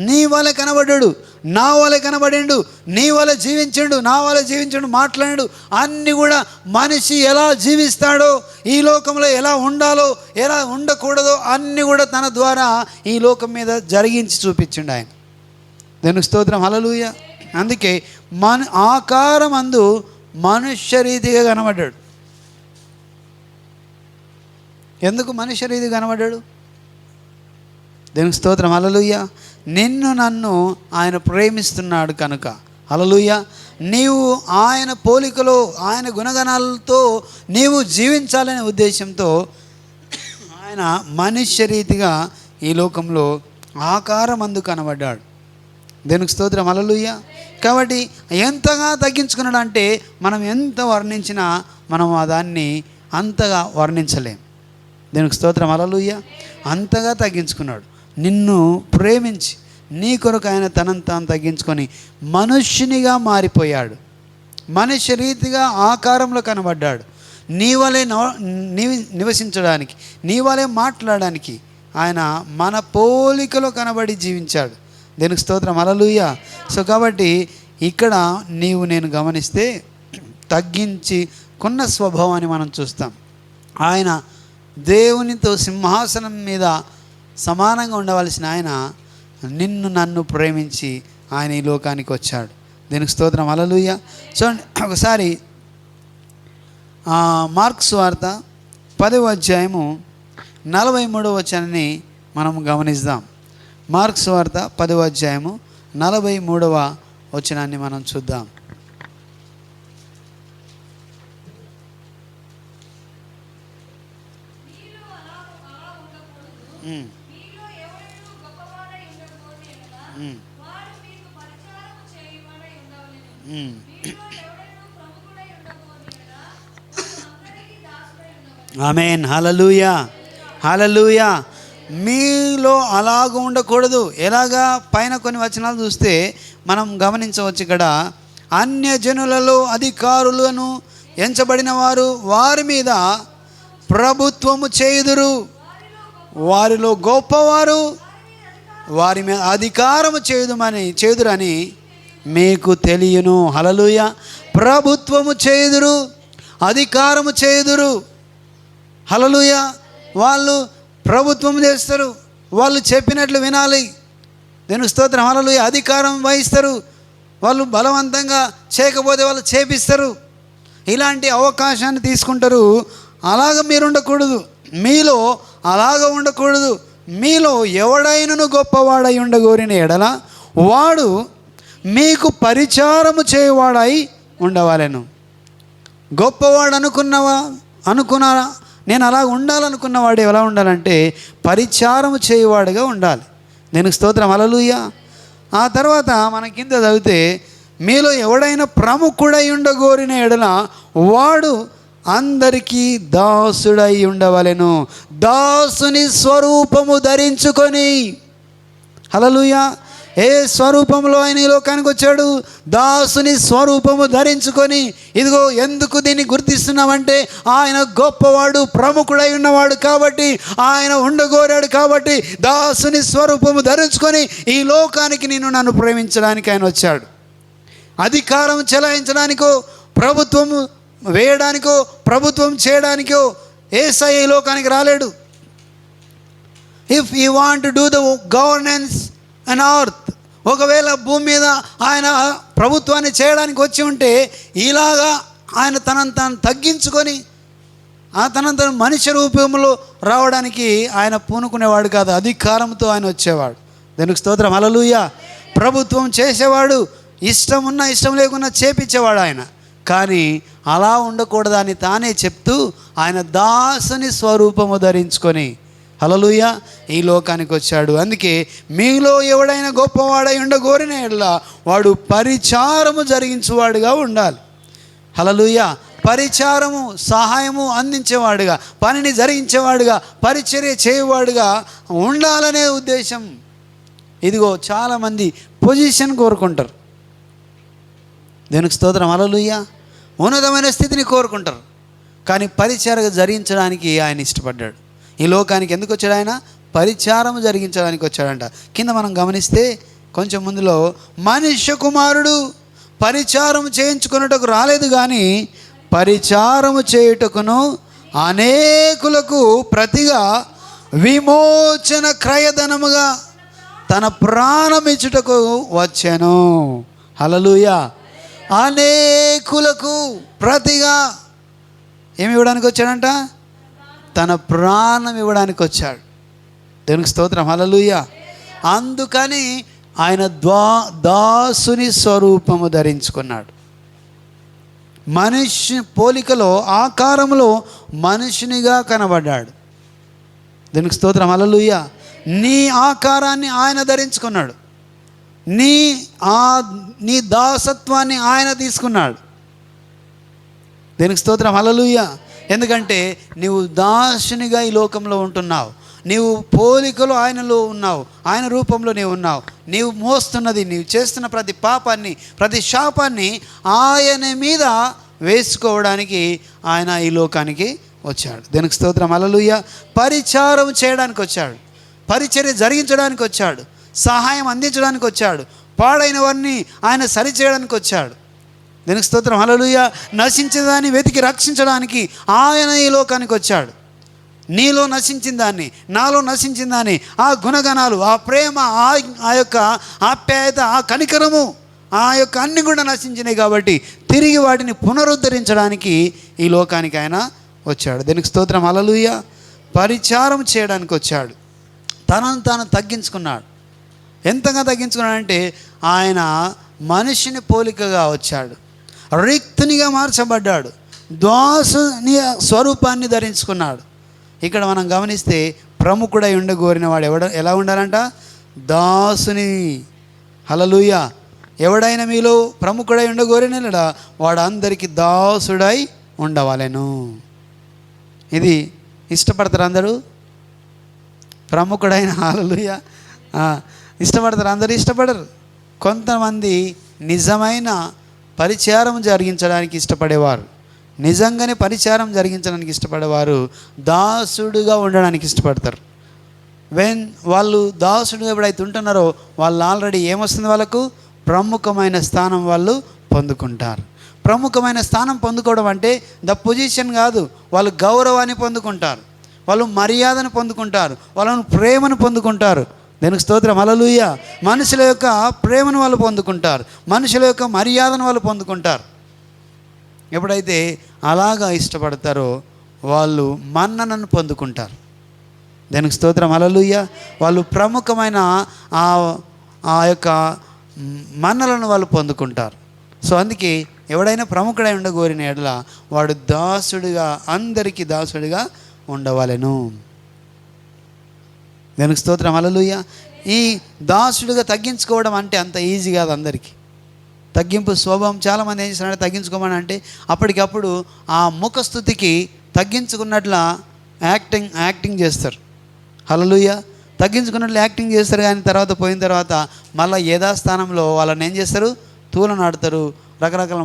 నీ వలె కనబడ్డాడు, నా వలె కనబడిండు, నీ వలె జీవించండు, నా వలె జీవించండు, మాట్లాడాడు. అన్నీ కూడా మనిషి ఎలా జీవిస్తాడో, ఈ లోకంలో ఎలా ఉండాలో, ఎలా ఉండకూడదో అన్నీ కూడా తన ద్వారా ఈ లోకం మీద జరిగించి చూపించిండు ఆయన. దేవునికి స్తోత్రం, హల్లెలూయా. అందుకే ఆకారం అందు మనుష్య రీతిగా కనబడ్డాడు. ఎందుకు మనుష్య రీతిగా కనబడ్డాడు? దేవునికి స్తోత్రం, హల్లెలూయా. నిన్ను నన్ను ఆయన ప్రేమిస్తున్నాడు కనుక, హల్లెలూయా. నీవు ఆయన పోలికలో, ఆయన గుణగణాలతో నీవు జీవించాలనే ఉద్దేశంతో ఆయన మనుష్య రీతిగా ఈ లోకంలో ఆకారమందు కనబడ్డాడు. దేవునికి స్తోత్రం, హల్లెలూయా. కాబట్టి ఎంతగా తగ్గించుకున్నాడు అంటే మనం ఎంత వర్ణించినా మనం దాన్ని అంతగా వర్ణించలేం. దేవునికి స్తోత్రం, హల్లెలూయా. అంతగా తగ్గించుకున్నాడు. నిన్ను ప్రేమించి నీ కొరకు ఆయన తనను తాను తగ్గించుకొని మనుష్యునిగా మారిపోయాడు. మనుష్య రీతిగా ఆకారంలో కనబడ్డాడు. నీ వలె నివసించడానికి, నీ వలె మాట్లాడడానికి ఆయన మన పోలికలో కనబడి జీవించాడు. దేనికి స్తోత్రం, హల్లెలూయా. సో కాబట్టి ఇక్కడ నేను గమనిస్తే తగ్గించుకున్న స్వభావాన్ని మనం చూస్తాం. ఆయన దేవునితో సింహాసనం మీద సమానంగా ఉండవలసిన ఆయన నిన్ను నన్ను ప్రేమించి ఆయన ఈ లోకానికి వచ్చాడు. దీనికి స్తోత్రం, హల్లెలూయా. చూడండి ఒకసారి మార్కు సువార్త 10వ అధ్యాయము 43వ వచనాన్ని మనం గమనిద్దాం. మార్కు సువార్త 10వ అధ్యాయము 43వ వచనాన్ని మనం చూద్దాం. ఆమేన్, హల్లెలూయా, హల్లెలూయా. మీలో అలాగ ఉండకూడదు. ఎలాగా? పైన కొన్ని వచనాలు చూస్తే మనం గమనించవచ్చు. ఇక్కడ అన్యజనులలో అధికారులను ఎంచబడిన వారు వారి మీద ప్రభుత్వము చేయుదురు, వారిలో గొప్పవారు వారి మీద అధికారము చేయుదురని మీకు తెలియను. హల్లెలూయా. ప్రభుత్వము చేయుదురు, అధికారము చేయుదురు. హల్లెలూయా. వాళ్ళు ప్రభుత్వం చేస్తారు, వాళ్ళు చెప్పినట్లు వినాలి. దేవునికి స్తోత్రం, హల్లెలూయా. అధికారం వహిస్తారు, వాళ్ళు బలవంతంగా చేయకపోతే వాళ్ళు చేపిస్తారు. ఇలాంటి అవకాశాన్ని తీసుకుంటారు. అలాగ మీరు ఉండకూడదు, మీలో అలాగ ఉండకూడదు. మీలో ఎవడైనను గొప్పవాడై ఉండగోరిన ఎడల వాడు మీకు పరిచారము చేయవాడై ఉండవాలెను. గొప్పవాడు అనుకున్నారా? నేను అలా ఉండాలనుకున్నవాడు ఎలా ఉండాలంటే పరిచారము చేయవాడుగా ఉండాలి. నేను స్తోత్రం, హల్లెలూయా. ఆ తర్వాత మన కింద చదివితే మీలో ఎవడైనా ప్రముఖుడై ఉండగోరిన ఎడల వాడు అందరికీ దాసుడై ఉండవలెను, దాసుని స్వరూపము ధరించుకొని. హల్లెలూయా. ఏ స్వరూపంలో ఆయన ఈ లోకానికి వచ్చాడు? దాసుని స్వరూపము ధరించుకొని. ఇదిగో ఎందుకు దీన్ని గుర్తిస్తున్నామంటే ఆయన గొప్పవాడు, ప్రముఖుడై ఉన్నవాడు కాబట్టి, ఆయన ఉండగోరాడు కాబట్టి దాసుని స్వరూపము ధరించుకొని ఈ లోకానికి నన్ను ప్రేమించడానికి ఆయన వచ్చాడు. అధికారం చెలాయించడానికో, ప్రభుత్వం వేయడానికో, ప్రభుత్వం చేయడానికో యేసయ్య ఈ లోకానికి రాలేడు. If you want to do the governance and earth, ఒకవేళ భూమి మీద ఆయన ప్రభుత్వాన్ని చేయడానికి వచ్చి ఉంటే ఇలాగా ఆయన తనను తాను తగ్గించుకొని తనను తను మనిషి రూపంలో రావడానికి ఆయన పూనుకునేవాడు కాదు. అధికారంతో ఆయన వచ్చేవాడు. దానికి స్తోత్రం, హల్లెలూయా. ప్రభుత్వం చేసేవాడు, ఇష్టం ఉన్నా ఇష్టం లేకున్నా చేపించేవాడు ఆయన. కానీ అలా ఉండకూడదని తానే చెప్తూ ఆయన దాసుని స్వరూపము ధరించుకొని, హల్లెలూయా, ఈ లోకానికి వచ్చాడు. అందుకే మీలో ఎవడైనా గొప్పవాడై ఉండగోరిన యెడల వాడు పరిచారము జరిగించువాడుగా ఉండాలి. హల్లెలూయా. పరిచారము, సహాయము అందించేవాడుగా, పనిని జరిగించేవాడుగా, పరిచర్య చేయవాడుగా ఉండాలనే ఉద్దేశం. ఇదిగో చాలామంది పొజిషన్ కోరుకుంటారు. దేవునికి స్తోత్రం, హల్లెలూయా. ఉన్నతమైన స్థితిని కోరుకుంటారు, కానీ పరిచారం జరిగించడానికి ఆయన ఇష్టపడ్డాడు. ఈ లోకానికి ఎందుకు వచ్చాడు? ఆయన పరిచారం జరిగించడానికి వచ్చాడంట. కింద మనం గమనిస్తే కొంచెం ముందులో, మనుష్య కుమారుడు పరిచారం చేయించుకున్నటకు రాలేదు కానీ పరిచారము చేయుటకును అనేకులకు ప్రతిగా విమోచన క్రయధనముగా తన ప్రాణమిచ్చుటకు వచ్చాను. హల్లెలూయా. అనేకులకు ప్రతిగా ఏమి ఇవ్వడానికి వచ్చాడంట? తన ప్రాణం ఇవ్వడానికి వచ్చాడు. దేవునికి స్తోత్రం, హల్లెలూయా. అందుకని ఆయన దాసుని స్వరూపము ధరించుకున్నాడు. మనిషి పోలికలో, ఆకారంలో మనుషునిగా కనబడ్డాడు. దీనికి స్తోత్రం, హల్లెలూయా. నీ ఆకారాన్ని ఆయన ధరించుకున్నాడు. నీ దాసత్వాన్ని ఆయన తీసుకున్నాడు. దీనికి స్తోత్రం, హల్లెలూయా. ఎందుకంటే నీవు దాసునిగా ఈ లోకంలో ఉంటున్నావు. నీవు పోలికలో ఆయనలో ఉన్నావు, ఆయన రూపంలో నీవు ఉన్నావు. నీవు మోస్తున్నది, నీవు చేస్తున్న ప్రతి పాపాన్ని, ప్రతి శాపాన్ని ఆయన మీద వేసుకోవడానికి ఆయన ఈ లోకానికి వచ్చాడు. దీనికి స్తోత్రం, హల్లెలూయా. పరిచారం చేయడానికి వచ్చాడు, పరిచర్య జరిగించడానికి వచ్చాడు, సహాయం అందించడానికి వచ్చాడు, పాడైన వారిని ఆయన సరిచేయడానికి వచ్చాడు. దీనికి స్తోత్రం, హల్లెలూయా. నశించిన దాన్ని వెతికి రక్షించడానికి ఆయన ఈ లోకానికి వచ్చాడు. నీలో నశించిన దాన్ని, నాలో నశించిన దాన్ని, ఆ గుణగణాలు, ఆ ప్రేమ, ఆ యొక్క ఆప్యాయత, ఆ కనికరము, ఆ యొక్క అన్ని కూడా నశించినాయి కాబట్టి తిరిగి వాటిని పునరుద్ధరించడానికి ఈ లోకానికి ఆయన వచ్చాడు. దీనికి స్తోత్రం, హల్లెలూయా. పరిచారం చేయడానికి వచ్చాడు. తనను తాను తగ్గించుకున్నాడు. ఎంతగా తగ్గించుకున్నాడంటే ఆయన మనిషిని పోలికగా వచ్చాడు, రిక్తునిగా మార్చబడ్డాడు, దాసుని స్వరూపాన్ని ధరించుకున్నాడు. ఇక్కడ మనం గమనిస్తే ప్రముఖుడై ఉండగోరిన వాడు ఎలా ఉండాలంట? దాసుని. హల్లెలూయా. ఎవడైనా మీలో ప్రముఖుడై ఉండగోరిన వాడు అందరికీ దాసుడై ఉండవలెను. ఇది ఇష్టపడతారు అందరూ? ప్రముఖుడైన, హల్లెలూయా, ఇష్టపడతారు అందరూ? ఇష్టపడరు. కొంతమంది నిజమైన పరిచారం జరిగించడానికి ఇష్టపడేవారు, నిజంగానే పరిచారం జరిగించడానికి ఇష్టపడేవారు దాసుడుగా ఉండడానికి ఇష్టపడతారు. వాళ్ళు దాసుడుగా ఎప్పుడైతే ఉంటున్నారో వాళ్ళు ఆల్రెడీ ఏమొస్తుంది? వాళ్ళకు ప్రముఖమైన స్థానం వాళ్ళు పొందుకుంటారు. ప్రముఖమైన స్థానం పొందుకోవడం అంటే ద పొజిషన్ కాదు, వాళ్ళు గౌరవాన్ని పొందుకుంటారు, వాళ్ళు మర్యాదను పొందుకుంటారు, వాళ్ళను ప్రేమను పొందుకుంటారు. దీనికి స్తోత్రం, హల్లెలూయా. మనుషుల యొక్క ప్రేమను వాళ్ళు పొందుకుంటారు, మనుషుల యొక్క మర్యాదను వాళ్ళు పొందుకుంటారు. ఎప్పుడైతే అలాగా ఇష్టపడతారో వాళ్ళు మన్ననను పొందుకుంటారు. దీనికి స్తోత్రం, హల్లెలూయా. వాళ్ళు ప్రముఖమైన ఆ యొక్క మన్నలను వాళ్ళు పొందుకుంటారు. సో అందుకే ఎవడైనా ప్రముఖుడై ఉండగోరిన యెడల వాడు దాసుడిగా, అందరికీ దాసుడిగా ఉండవలెను. దీనికి స్తోత్రం, హల్లెలూయా. ఈ దాసుడిగా తగ్గించుకోవడం అంటే అంత ఈజీ కాదు అందరికీ. తగ్గింపు స్వభావం చాలామంది ఏం చేస్తున్నారంటే తగ్గించుకోమని అంటే అప్పటికప్పుడు ఆ ముఖస్థుతికి తగ్గించుకున్నట్ల యాక్టింగ్ చేస్తారు. హల్లెలూయా. తగ్గించుకున్నట్లు యాక్టింగ్ చేస్తారు, కానీ తర్వాత పోయిన తర్వాత మళ్ళీ యథాస్థానంలో వాళ్ళని ఏం చేస్తారు? తూలనాడుతారు. రకరకాల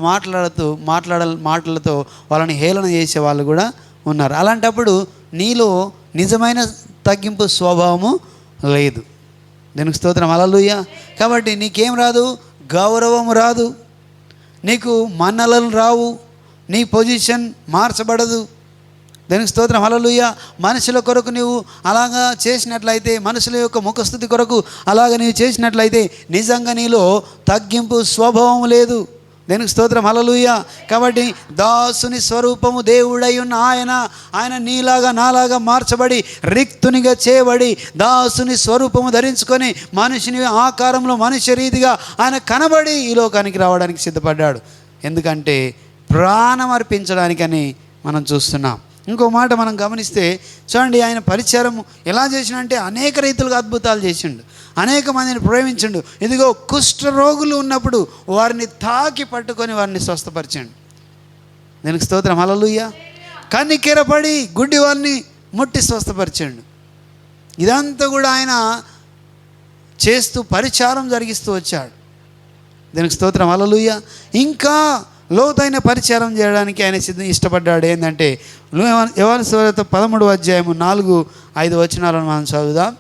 మాటలతో వాళ్ళని హేళన చేసే వాళ్ళు కూడా ఉన్నారు. అలాంటప్పుడు నీలో నిజమైన తగ్గింపు స్వభావము లేదు. దీనికి స్తోత్రం, హల్లెలూయా. కాబట్టి నీకేం రాదు? గౌరవం రాదు, నీకు మన్నలలు రావు, నీ పొజిషన్ మార్చబడదు. దానికి స్తోత్రం, హల్లెలూయా. మనుషుల కొరకు నీవు అలాగా చేసినట్లయితే, మనుషుల యొక్క ముఖస్థుతి కొరకు అలాగ నీవు చేసినట్లయితే నిజంగా నీలో తగ్గింపు స్వభావం లేదు. దానికి స్తోత్రం, హల్లెలూయా. కాబట్టి దాసుని స్వరూపము దేవుడై ఉన్న ఆయన నీలాగా నాలాగా మార్చబడి రిక్తునిగా చేయబడి దాసుని స్వరూపము ధరించుకొని మనిషిని ఆకారంలో మనుష్య రీతిగా ఆయన కనబడి ఈ లోకానికి రావడానికి సిద్ధపడ్డాడు. ఎందుకంటే ప్రాణం అర్పించడానికని మనం చూస్తున్నాం. ఇంకో మాట మనం గమనిస్తే చూడండి, ఆయన పరిచారం ఎలా చేసిండంటే అనేక రీతులుగా అద్భుతాలు చేసిండు, అనేక మందిని ప్రేమించిండు. ఇదిగో కుష్ఠ రోగులు ఉన్నప్పుడు వారిని తాకి పట్టుకొని వారిని స్వస్థపరిచాడు. దీనికి స్తోత్రం, హల్లెలూయా. కన్నికెరపడి గుడ్డి వారిని ముట్టి స్వస్థపరిచాడు. ఇదంతా కూడా ఆయన చేస్తూ పరిచారం జరిగిస్తూ వచ్చాడు. దీనికి స్తోత్రం, హల్లెలూయా. ఇంకా లోతైన పరిచారం చేయడానికి ఆయన ఇష్టపడ్డాడు. ఏంటంటే యోహాను సువార్త 13వ అధ్యాయము 4-5 వచనాలను మనం చదువుదాం.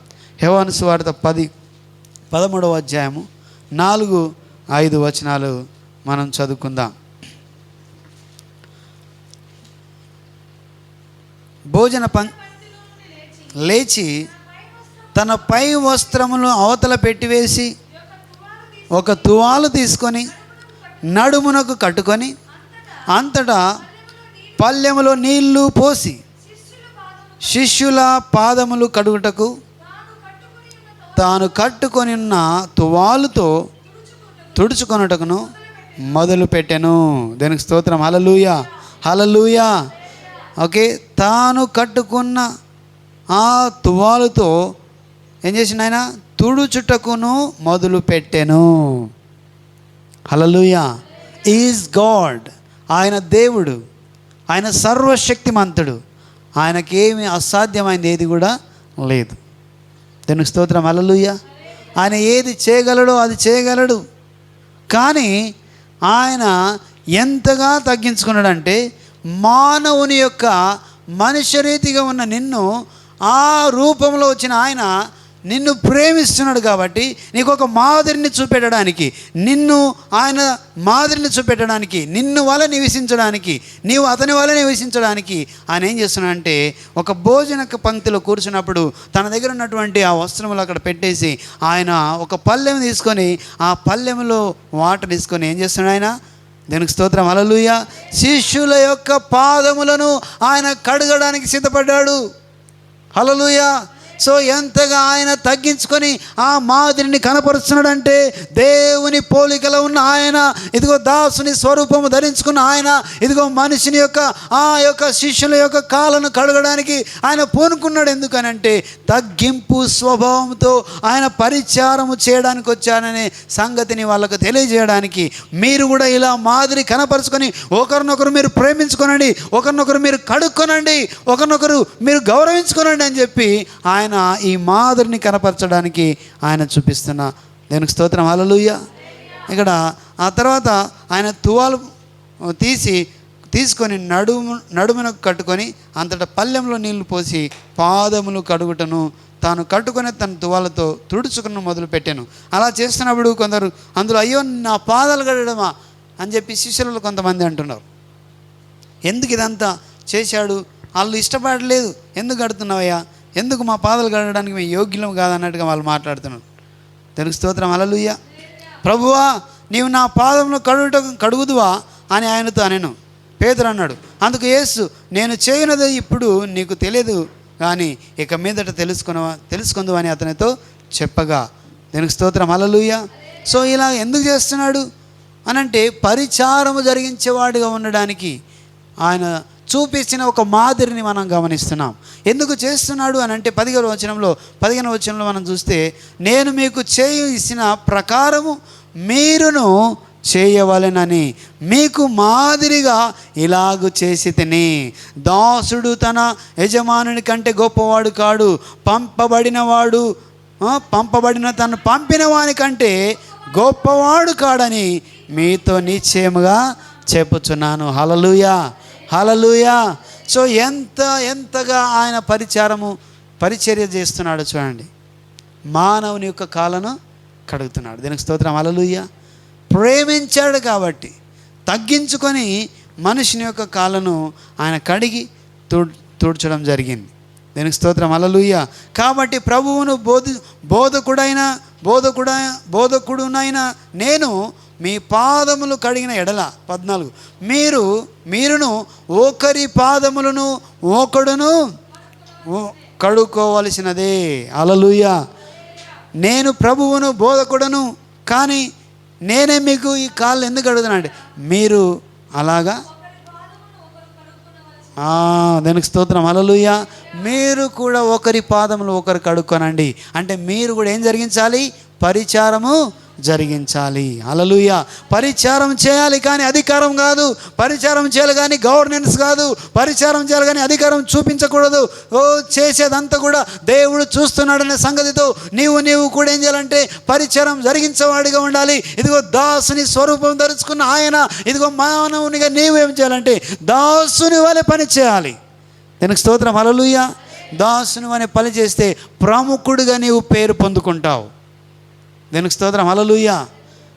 యోహాను సువార్త 13వ అధ్యాయము 4-5 వచనాలు మనం చదువుకుందాం. భోజన లేచి తన పై వస్త్రములు అవతల పెట్టివేసి ఒక తువాలు తీసుకొని నడుమునకు కట్టుకొని అంతటా పళ్ళెములో నీళ్లు పోసి శిష్యుల పాదములు కడుగుటకు తాను కట్టుకొని ఉన్న తువాలుతో తుడుచుకొనుటకును మొదలుపెట్టెను. దానికి స్తోత్రం, హల్లెలూయా, హల్లెలూయా. ఓకే, తాను కట్టుకున్న ఆ తువాలుతో ఏం చేసిండు ఆయన? తుడుచుటకును మొదలుపెట్టెను. హల్లెలూయా. Is God. ఆయన దేవుడు, ఆయన సర్వశక్తిమంతుడు, ఆయనకేమి అసాధ్యమైనది ఏది కూడా లేదు. దానికి స్తోత్రం, హల్లెలూయా. ఆయన ఏది చేయగలడో అది చేయగలడు. కానీ ఆయన ఎంతగా తగ్గించుకున్నాడంటే మానవుని యొక్క మనుష్య రీతిగా ఉన్న నిన్ను ఆ రూపంలో వచ్చిన ఆయన నిన్ను ప్రేమిస్తున్నాడు. కాబట్టి నీకు ఒక మాదిరిని చూపెట్టడానికి, నిన్ను ఆయన మాదిరిని చూపెట్టడానికి, నిన్ను వల్ల నివసించడానికి, నీవు అతని వల్ల నివసించడానికి ఆయన ఏం చేస్తున్నాడంటే ఒక భోజన పంక్తిలో కూర్చున్నప్పుడు తన దగ్గర ఉన్నటువంటి ఆ వస్త్రములు అక్కడ పెట్టేసి ఆయన ఒక పళ్ళెం తీసుకొని ఆ పళ్ళెములో వాటర్ తీసుకొని ఏం చేస్తున్నాడు ఆయన? దీనికి స్తోత్రం, హల్లెలూయా. శిష్యుల యొక్క పాదములను ఆయన కడగడానికి సిద్ధపడ్డాడు. హల్లెలూయా. సో ఎంతగా ఆయన తగ్గించుకొని ఆ మాదిరిని కనపరుస్తున్నాడంటే దేవుని పోలికలో ఉన్న ఆయన, ఇదిగో దాసుని స్వరూపము ధరించుకున్న ఆయన, ఇదిగో మనిషిని యొక్క ఆ యొక్క శిష్యుల యొక్క కాళ్ళను కడగడానికి ఆయన పూనుకున్నాడు. ఎందుకనంటే తగ్గింపు స్వభావంతో ఆయన పరిచారము చేయడానికి వచ్చాననే సంగతిని వాళ్ళకు తెలియజేయడానికి. మీరు కూడా ఇలా మాదిరి కనపరుచుకొని ఒకరినొకరు మీరు ప్రేమించుకోనండి, ఒకరినొకరు మీరు కడుక్కొనండి, ఒకరినొకరు మీరు గౌరవించుకోనండి అని చెప్పి ఆయన ఈ మాదిరిని కనపరచడానికి ఆయన చూపిస్తున్న దేవునికి స్తోత్రం, హల్లెలూయా. ఇక్కడ ఆ తర్వాత ఆయన తువాలు తీసుకొని నడుమునకు కట్టుకొని అంతటా పళ్ళెంలో నీళ్లు పోసి పాదములు కడుగుటను తాను కట్టుకొని తన తువాలతో తుడుచుకుని మొదలుపెట్టాను. అలా చేస్తున్నప్పుడు కొందరు అందులో అయ్యో నా పాదాలు కడగడమా అని చెప్పి శిష్యులు కొంతమంది అంటున్నారు. ఎందుకు ఇదంతా చేశాడు? వాళ్ళు ఇష్టపడలేదు. ఎందుకు కడుతున్నావయ్యా, ఎందుకు మా పాదాలు కడగడానికి మేము యోగ్యులం కాదన్నట్టుగా వాళ్ళు మాట్లాడుతున్నారు. తెలుగు స్తోత్రం, హల్లెలూయా. ప్రభువా నీవు నా పాదంలో కడుగుదువా అని ఆయనతో అనెను. పేతురు అన్నాడు. అందుకు యేసు నేను చేయనది ఇప్పుడు నీకు తెలియదు, కానీ ఇక మీదట తెలుసుకుందు అని అతనితో చెప్పగా. దీనికి స్తోత్రం, హల్లెలూయా. సో ఇలా ఎందుకు చేస్తున్నాడు అనంటే పరిచారము జరిగించేవాడిగా ఉండడానికి ఆయన చూపించిన ఒక మాదిరిని మనం గమనిస్తున్నాం. ఎందుకు చేస్తున్నాడు అని అంటే 15వ వచనంలో మనం చూస్తే నేను మీకు చేసిన ప్రకారము మీరును చేయవలెనని మీకు మాదిరిగా ఇలాగు చేసి తిని. దాసుడు తన యజమానుని కంటే గొప్పవాడు కాడు, పంపబడిన తను పంపిన వాని కంటే గొప్పవాడు కాడని మీతో నిశ్చయముగా చెప్పుచున్నాను. హల్లెలూయా, హల్లెలూయా. సో ఎంతగా ఆయన పరిచర్య చేస్తున్నాడు చూడండి. మానవుని యొక్క కాళ్ళను కడుగుతున్నాడు. దీనికి స్తోత్రం, హల్లెలూయా. ప్రేమించాడు కాబట్టి, తగ్గించుకొని మనుషుని యొక్క కాళ్ళను ఆయన కడిగి తుడ్చడం జరిగింది. దీనికి స్తోత్రం, హల్లెలూయా. కాబట్టి ప్రభువును బోధకుడునైన నేను మీ పాదములు కడిగిన ఎడల 14 మీరును ఒకరి పాదములను ఒకడును కడుక్కోవలసినదే. హల్లెలూయా. నేను ప్రభువును బోధకుడను, కానీ నేనే మీకు ఈ కాళ్ళు ఎందుకు అడుగుతున్నా అంటే మీరు అలాగా దానికి స్తోత్రం, హల్లెలూయా. మీరు కూడా ఒకరి పాదములు ఒకరు కడుక్కోనండి. అంటే మీరు కూడా ఏం జరిగించాలి? పరిచారము జరిగించాలి. హల్లెలూయా. పరిచారం చేయాలి కానీ అధికారం కాదు. పరిచారం చేయాలి కానీ గవర్నెన్స్ కాదు. పరిచారం చేయాలి కానీ అధికారం చూపించకూడదు. చేసేదంతా కూడా దేవుడు చూస్తున్నాడనే సంగతితో నీవు కూడా ఏం చేయాలంటే పరిచారం జరిగించేవాడిగా ఉండాలి. ఇదిగో దాసుని స్వరూపం ధరించుకున్న ఆయన, ఇదిగో మానవునిగా నీవేం చేయాలంటే దాసుని వలె పని చేయాలి. దీనికి స్తోత్రం, హల్లెలూయా. దాసుని వలె పని చేస్తే ప్రముఖుడిగా నీవు పేరు పొందుకుంటావు. దీనికి స్తోత్రం, హల్లెలూయా.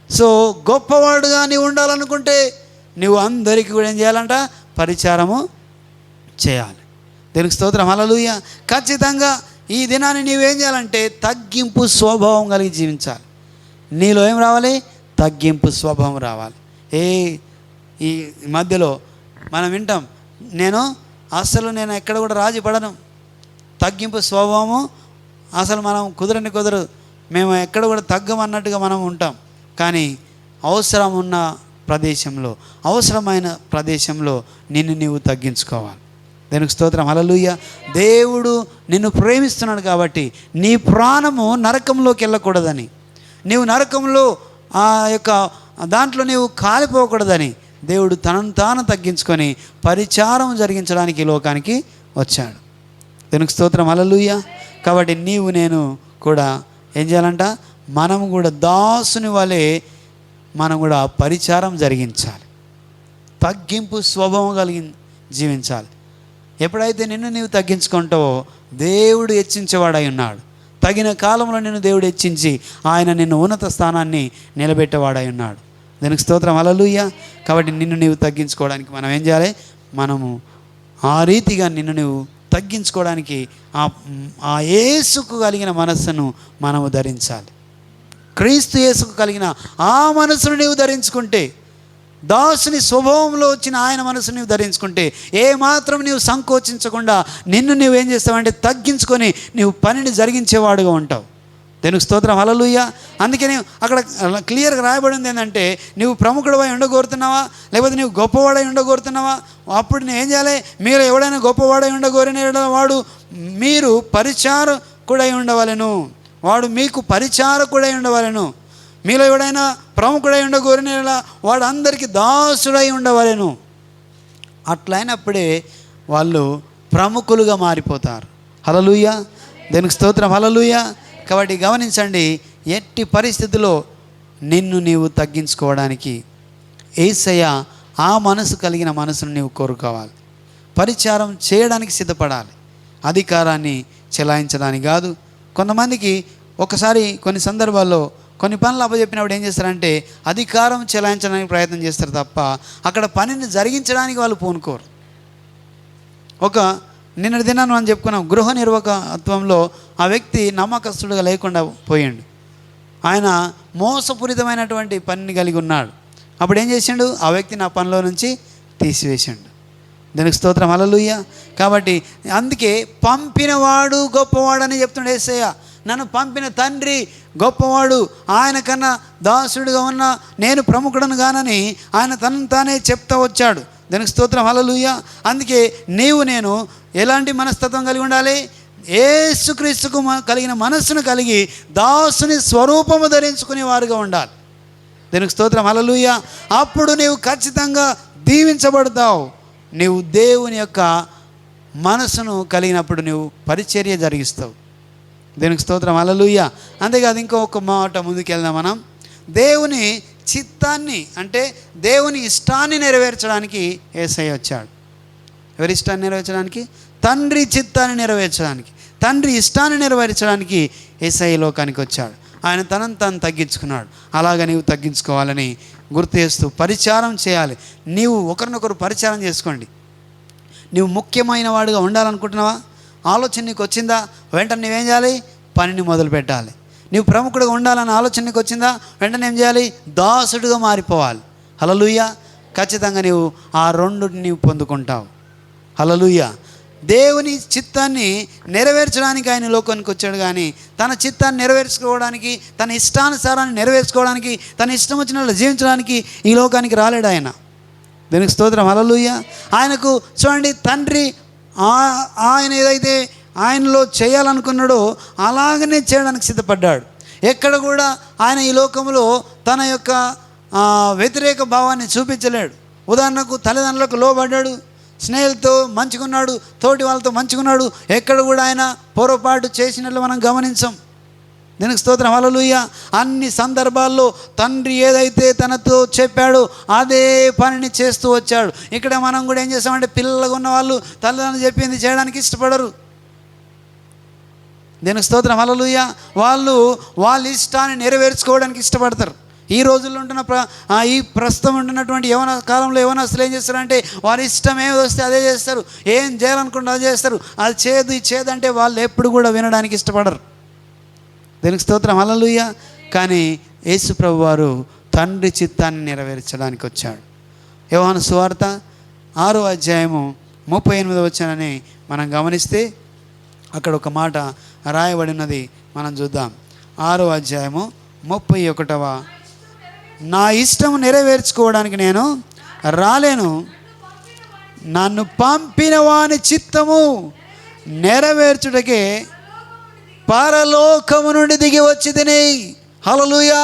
సో గొప్పవాడుగా నీవు ఉండాలనుకుంటే నువ్వు అందరికీ కూడా ఏం చేయాలంట? పరిచారము చేయాలి. దీనికి స్తోత్రం, హల్లెలూయా. ఖచ్చితంగా ఈ దినాన్ని నీవేం చేయాలంటే తగ్గింపు స్వభావం కలిగి జీవించాలి. నీలో ఏం రావాలి? తగ్గింపు స్వభావం రావాలి. ఈ మధ్యలో మనం వింటాం, నేను ఎక్కడ కూడా రాజీ పడను. తగ్గింపు స్వభావము అసలు మనం కుదరదు. మేము ఎక్కడ కూడా తగ్గమన్నట్టుగా మనం ఉంటాం. కానీ అవసరమైన ప్రదేశంలో నిన్ను నీవు తగ్గించుకోవాలి. దానికి స్తోత్రం, హల్లెలూయా. దేవుడు నిన్ను ప్రేమిస్తున్నాడు కాబట్టి నీ ప్రాణము నరకంలోకి వెళ్ళకూడదని, నీవు నరకంలో ఆ యొక్క దాంట్లో నీవు కాలిపోకూడదని దేవుడు తనను తాను తగ్గించుకొని పరిచారం జరిగించడానికి ఈ లోకానికి వచ్చాడు. దానికి స్తోత్రం, హల్లెలూయా. కాబట్టి నేను కూడా ఏం చేయాలంట? మనం కూడా దాసుని వలె మనం కూడా పరిచారం జరిగించాలి. తగ్గింపు స్వభావం కలిగి జీవించాలి. ఎప్పుడైతే నిన్ను నీవు తగ్గించుకుంటావో దేవుడు హెచ్చించేవాడై ఉన్నాడు. తగిన కాలంలో నిన్ను దేవుడు హెచ్చించి ఆయన నిన్ను ఉన్నత స్థానాన్ని నిలబెట్టేవాడై ఉన్నాడు. దానికి స్తోత్రం, హల్లెలూయా. కాబట్టి నిన్ను నీవు తగ్గించుకోవడానికి మనం ఏం చేయాలి? మనము ఆ రీతిగా నిన్ను నీవు తగ్గించుకోవడానికి ఆ యేసుకు కలిగిన మనస్సును మనము ధరించాలి. క్రీస్తు యేసుకు కలిగిన ఆ మనస్సును నీవు ధరించుకుంటే, దాసుని స్వభావంలో వచ్చిన ఆయన మనస్సును నీవు ధరించుకుంటే ఏమాత్రం నీవు సంకోచించకుండా నిన్ను నీవేం చేస్తావంటే తగ్గించుకొని నీవు పనిని జరిగించేవాడుగా ఉంటావు. దానికి స్తోత్రం, హల్లెలూయా. అందుకని అక్కడ క్లియర్గా రాయబడింది ఏంటంటే నువ్వు ప్రముఖుడివై ఉండగోరుతున్నావా, లేకపోతే నువ్వు గొప్పవాడై ఉండగోరుతున్నావా? అప్పుడు నేను ఏం చేయాలి? మీరు ఎవడైనా గొప్పవాడై ఉండగోరిన వాడు మీరు పరిచారకుడై ఉండవలెను. వాడు మీకు పరిచారకుడై ఉండవలెను. మీలో ఎవడైనా ప్రముఖుడై ఉండగోరిన వాడు అందరికీ దాసుడై ఉండవలెను. అట్లయినప్పుడే వాళ్ళు ప్రముఖులుగా మారిపోతారు. హల్లెలూయా. దానికి స్తోత్రం, హల్లెలూయా. కాబట్టి గమనించండి, ఎట్టి పరిస్థితిలో నిన్ను నీవు తగ్గించుకోవడానికి యేసయ్య ఆ మనసు కలిగిన మనసును నీవు కోరుకోవాలి. పరిచారం చేయడానికి సిద్ధపడాలి, అధికారాన్ని చెలాయించడానికి కాదు. కొంతమందికి ఒకసారి కొన్ని సందర్భాల్లో కొన్ని పనులు అప్పచెప్పినప్పుడు ఏం చేస్తారంటే అధికారం చెలాయించడానికి ప్రయత్నం చేస్తారు తప్ప అక్కడ పనిని జరిగించడానికి వాళ్ళు పూనుకోరు. నిన్నటి దినాన్ని మనం చెప్పుకున్నాం, గృహ నిర్వాహకత్వంలో ఆ వ్యక్తి నమ్మకస్తుడుగా లేకుండా పోయిండు. ఆయన మోసపూరితమైనటువంటి పనిని కలిగి ఉన్నాడు. అప్పుడు ఏం చేసిండు? ఆ వ్యక్తిని ఆ పనిలో నుంచి తీసివేసిండు. దానికి స్తోత్రం, హల్లెలూయా. కాబట్టి అందుకే పంపినవాడు గొప్పవాడని చెప్తుండే యేసయ్య. నన్ను పంపిన తండ్రి గొప్పవాడు, ఆయన కన్నా దాసుడిగా ఉన్న నేను ప్రముఖుడను గానని ఆయన తనను తానే చెప్తా వచ్చాడు. దానికి స్తోత్రం, హల్లెలూయా. అందుకే నేను ఎలాంటి మనస్తత్వం కలిగి ఉండాలి? యేసుక్రీస్తుకు కలిగిన మనస్సును కలిగి దాసుని స్వరూపము ధరించుకునే వారుగా ఉండాలి. దానికి స్తోత్రం, హల్లెలూయా. అప్పుడు నీవు ఖచ్చితంగా దీవించబడతావు. నీవు దేవుని యొక్క మనసును కలిగినప్పుడు నువ్వు పరిచర్య జరిగిస్తావు. దీనికి స్తోత్రం, హల్లెలూయా. అంతేకాదు ఇంకొక మాట ముందుకెళ్దాం. మనం దేవుని చిత్తాన్ని అంటే దేవుని ఇష్టాన్ని నెరవేర్చడానికి యేసయ్య వచ్చాడు. ఎవరి ఇష్టాన్ని నెరవేర్చడానికి? తండ్రి చిత్తాన్ని నెరవేర్చడానికి, తండ్రి ఇష్టాన్ని నెరవేర్చడానికి యేసయ్య లోకానికి వచ్చాడు. ఆయన తనను తాను తగ్గించుకున్నాడు. అలాగ నీవు తగ్గించుకోవాలని గుర్తు చేస్తూ పరిచారం చేయాలి. నీవు ఒకరినొకరు పరిచారం చేసుకోండి. నీవు ముఖ్యమైన వాడిగా ఉండాలనుకుంటున్నావా? ఆలోచన నీకు వచ్చిందా? వెంటనే నువ్వేం చేయాలి? పనిని మొదలు పెట్టాలి. నీవు ప్రముఖుడిగా ఉండాలన్న ఆలోచన నీకు వచ్చిందా? వెంటనే ఏం చేయాలి? దాసుడిగా మారిపోవాలి. హల్లెలూయా. ఖచ్చితంగా నీవు ఆ రెండుని నీవు పొందుకుంటావు. హల్లెలూయా. దేవుని చిత్తాన్ని నెరవేర్చడానికి ఆయన లోకానికి వచ్చాడు, కానీ తన చిత్తాన్ని నెరవేర్చుకోవడానికి, తన ఇష్టానుసారాన్ని నెరవేర్చుకోవడానికి, తన ఇష్టం వచ్చినట్లు జీవించడానికి ఈ లోకానికి రాలేడు ఆయన. దీనికి స్తోత్రం. హల్లెలూయా. ఆయనకు చూడండి, తండ్రి ఆయన ఏదైతే ఆయనలో చేయాలనుకున్నాడో అలాగనే చేయడానికి సిద్ధపడ్డాడు. ఎక్కడ కూడా ఆయన ఈ లోకంలో తన యొక్క వ్యతిరేక భావాన్ని చూపించలేడు. ఉదాహరణకు తల్లిదండ్రులకు లోబడ్డాడు, స్నేహితులతో మంచుకున్నాడు, తోటి వాళ్ళతో మంచుకున్నాడు. ఎక్కడ కూడా ఆయన పొరపాటు చేసినట్లు మనం గమనించాం. దీనికి స్తోత్రం. హల్లెలూయా. అన్ని సందర్భాల్లో తండ్రి ఏదైతే తనతో చెప్పాడో అదే పనిని చేస్తూ వచ్చాడు. ఇక్కడ మనం కూడా ఏం చేస్తామంటే, పిల్లలుగా ఉన్న వాళ్ళు తల్లిదండ్రులు చెప్పింది చేయడానికి ఇష్టపడరు. దీనికి స్తోత్రం. హల్లెలూయా. వాళ్ళ ఇష్టాన్ని నెరవేర్చుకోవడానికి ఇష్టపడతారు. ఈ రోజుల్లో ఉంటున్న ఈ ప్రస్తుతం ఉంటున్నటువంటి కాలంలో యవనస్తులు ఏం చేస్తారంటే, వారి ఇష్టం ఏమి వస్తే అదే చేస్తారు. ఏం చేయాలనుకుంటే అదే చేస్తారు. అది చేదు ఇది చేదంటే వాళ్ళు ఎప్పుడు కూడా వినడానికి ఇష్టపడరు. దీనికి స్తోత్రం. హల్లెలూయా. కానీ యేసు ప్రభు వారు తండ్రి చిత్తాన్ని నెరవేర్చడానికి వచ్చాడు. యోహాను సువార్త 6వ అధ్యాయము 38వ వచనాన్ని మనం గమనిస్తే అక్కడ ఒక మాట రాయబడినది మనం చూద్దాం. 6వ అధ్యాయము 31వ, నా ఇష్టం నెరవేర్చుకోవడానికి నేను రాలేను, నన్ను పంపిన వాని చిత్తము నెరవేర్చుటకే పరలోకము నుండి దిగి వచ్చి తిని. హల్లెలూయా.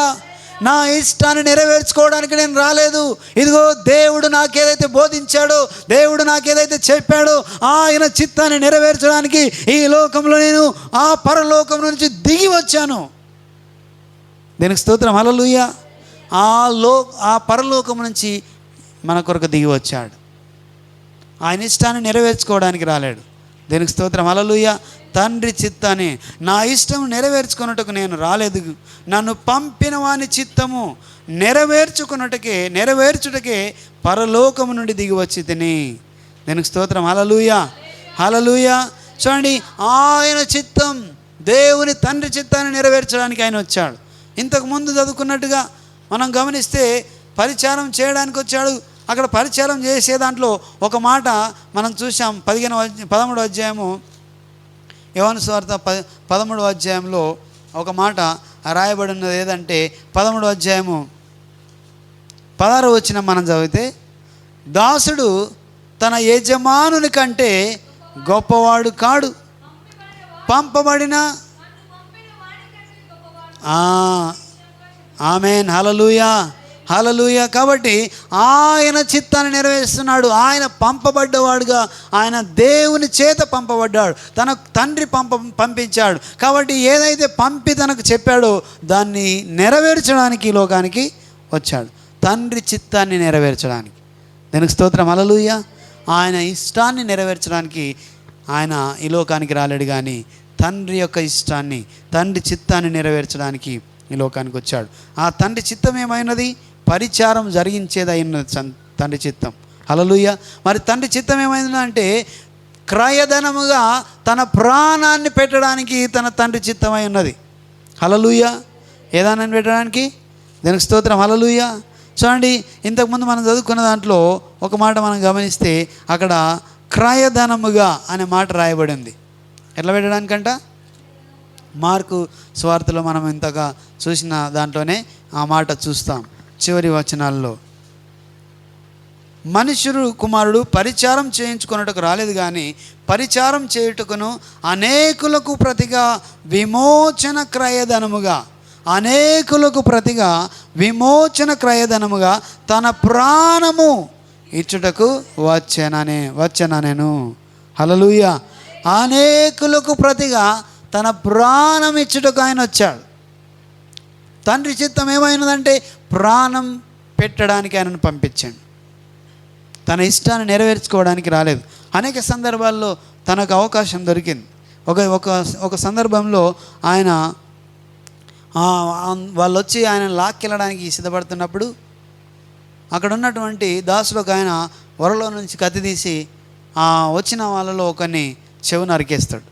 నా ఇష్టాన్ని నెరవేర్చుకోవడానికి నేను రాలేదు. ఇదిగో దేవుడు నాకేదైతే బోధించాడో, దేవుడు నాకేదైతే చెప్పాడో ఆయన చిత్తాన్ని నెరవేర్చడానికి ఈ లోకంలో నేను ఆ పరలోకం నుంచి దిగి వచ్చాను. దీనికి స్తోత్రం. హల్లెలూయా. ఆ పరలోకం నుంచి మన కొరకు దిగి వచ్చాడు. ఆయన ఇష్టాన్ని నెరవేర్చుకోవడానికి రాలేడు. దీనికి స్తోత్రం. హల్లెలూయా. తండ్రి చిత్తాన్ని, నా ఇష్టం నెరవేర్చుకున్నట్టుకు నేను రాలేదు, నన్ను పంపిన వాని చిత్తము నెరవేర్చుటకే పరలోకము నుండి దిగి వచ్చి తిని. దీనికి స్తోత్రం. హల్లెలూయా. హల్లెలూయా. చూడండి, ఆయన చిత్తం, దేవుని తండ్రి చిత్తాన్ని నెరవేర్చడానికి ఆయన వచ్చాడు. ఇంతకు ముందు చదువుకున్నట్టుగా మనం గమనిస్తే పరిచారం చేయడానికి వచ్చాడు. అక్కడ పరిచారం చేసే దాంట్లో ఒక మాట మనం చూసాం. 13వ అధ్యాయము యోహాను సువార్త 13వ అధ్యాయంలో ఒక మాట రాయబడి ఉన్నది. ఏదంటే 13వ అధ్యాయము 16వ వచనం మనం చదివితే, దాసుడు తన యజమానుని కంటే గొప్పవాడు కాడు, పంపబడిన ఆమేన్. హల్లెలూయా. హల్లెలూయా. కాబట్టి ఆయన చిత్తాన్ని నెరవేరుస్తున్నాడు. ఆయన పంపబడ్డవాడుగా, ఆయన దేవుని చేత పంపబడ్డాడు, తన తండ్రి పంపించాడు. కాబట్టి ఏదైతే పంపి తనకు చెప్పాడో దాన్ని నెరవేర్చడానికి ఈ లోకానికి వచ్చాడు, తండ్రి చిత్తాన్ని నెరవేర్చడానికి. దానికి స్తోత్రం. హల్లెలూయా. ఆయన ఇష్టాన్ని నెరవేర్చడానికి ఆయన ఈ లోకానికి రాలేడు, కానీ తండ్రి యొక్క ఇష్టాన్ని, తండ్రి చిత్తాన్ని నెరవేర్చడానికి ఈ లోకానికి వచ్చాడు. ఆ తండ్రి చిత్తం ఏమైనది? పరిచారం జరిగించేదైనది తండ్రి చిత్తం. హల్లెలూయా. మరి తండ్రి చిత్తం ఏమైందంటే, క్రయధనముగా తన ప్రాణాన్ని పెట్టడానికి తన తండ్రి చిత్తమై ఉన్నది. హల్లెలూయా. ఏదాన్ని పెట్టడానికి? దానికి స్తోత్రం. హల్లెలూయా. చూడండి, ఇంతకుముందు మనం చదువుకున్న దాంట్లో ఒక మాట మనం గమనిస్తే అక్కడ క్రయధనముగా అనే మాట రాయబడి ఉంది. ఎట్లా పెట్టడానికంట? మార్కు సువార్తలో మనం ఇంతగా చూసిన దాంట్లోనే ఆ మాట చూస్తాం. చివరి వచనాల్లో, మనుష్యుడు కుమారుడు పరిచారం చేయించుకున్నట్టుకు రాలేదు, కానీ పరిచారం చేయుటకును అనేకులకు ప్రతిగా విమోచన క్రయధనముగా, అనేకులకు ప్రతిగా విమోచన క్రయధనముగా తన ప్రాణము ఇచ్చుటకు వచ్చెనను. హల్లెలూయా. అనేకులకు ప్రతిగా తన ప్రాణం ఇచ్చుటకు ఆయన వచ్చాడు. తండ్రి చిత్తం ఏమైనదంటే ప్రాణం పెట్టడానికి ఆయనను పంపించాడు. తన ఇష్టాన్ని నెరవేర్చుకోవడానికి రాలేదు. అనేక సందర్భాల్లో తనకు అవకాశం దొరికింది. ఒక సందర్భంలో ఆయన వాళ్ళు వచ్చి ఆయన లాక్కెళ్ళడానికి సిద్ధపడుతున్నప్పుడు అక్కడ ఉన్నటువంటి దాసులు ఒక ఆయన వరలో నుంచి కత్తి తీసి వచ్చిన వాళ్ళలో ఒకరిని చెవు నరికేస్తాడు.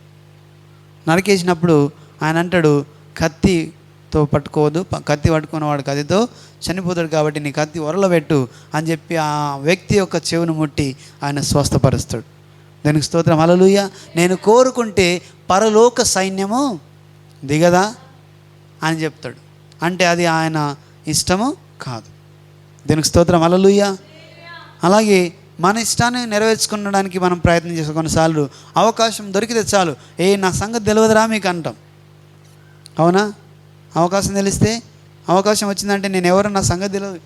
నరికేసినప్పుడు ఆయన అంటాడు, కత్తితో పట్టుకోవద్దు, కత్తి పట్టుకున్నవాడు కత్తితో చనిపోతాడు, కాబట్టి నీ కత్తి వరలో పెట్టు అని చెప్పి ఆ వ్యక్తి యొక్క చెవును ముట్టి ఆయన స్వస్థపరుస్తాడు. దానికి స్తోత్రం, హల్లెలూయా. నేను కోరుకుంటే పరలోక సైన్యము దిగదా అని చెప్తాడు. అంటే అది ఆయన ఇష్టము కాదు. దీనికి స్తోత్రం, హల్లెలూయా. అలాగే మన ఇష్టాన్ని నెరవేర్చుకోవడానికి మనం ప్రయత్నం చేస్తాం. కొన్నిసార్లు అవకాశం దొరికితే చాలు, నా సంగతి తెలియదురా మీకు అంటాం. అవునా? అవకాశం తెలిస్తే, అవకాశం వచ్చిందంటే నేను ఎవరు, నా సంగతి తెలియదు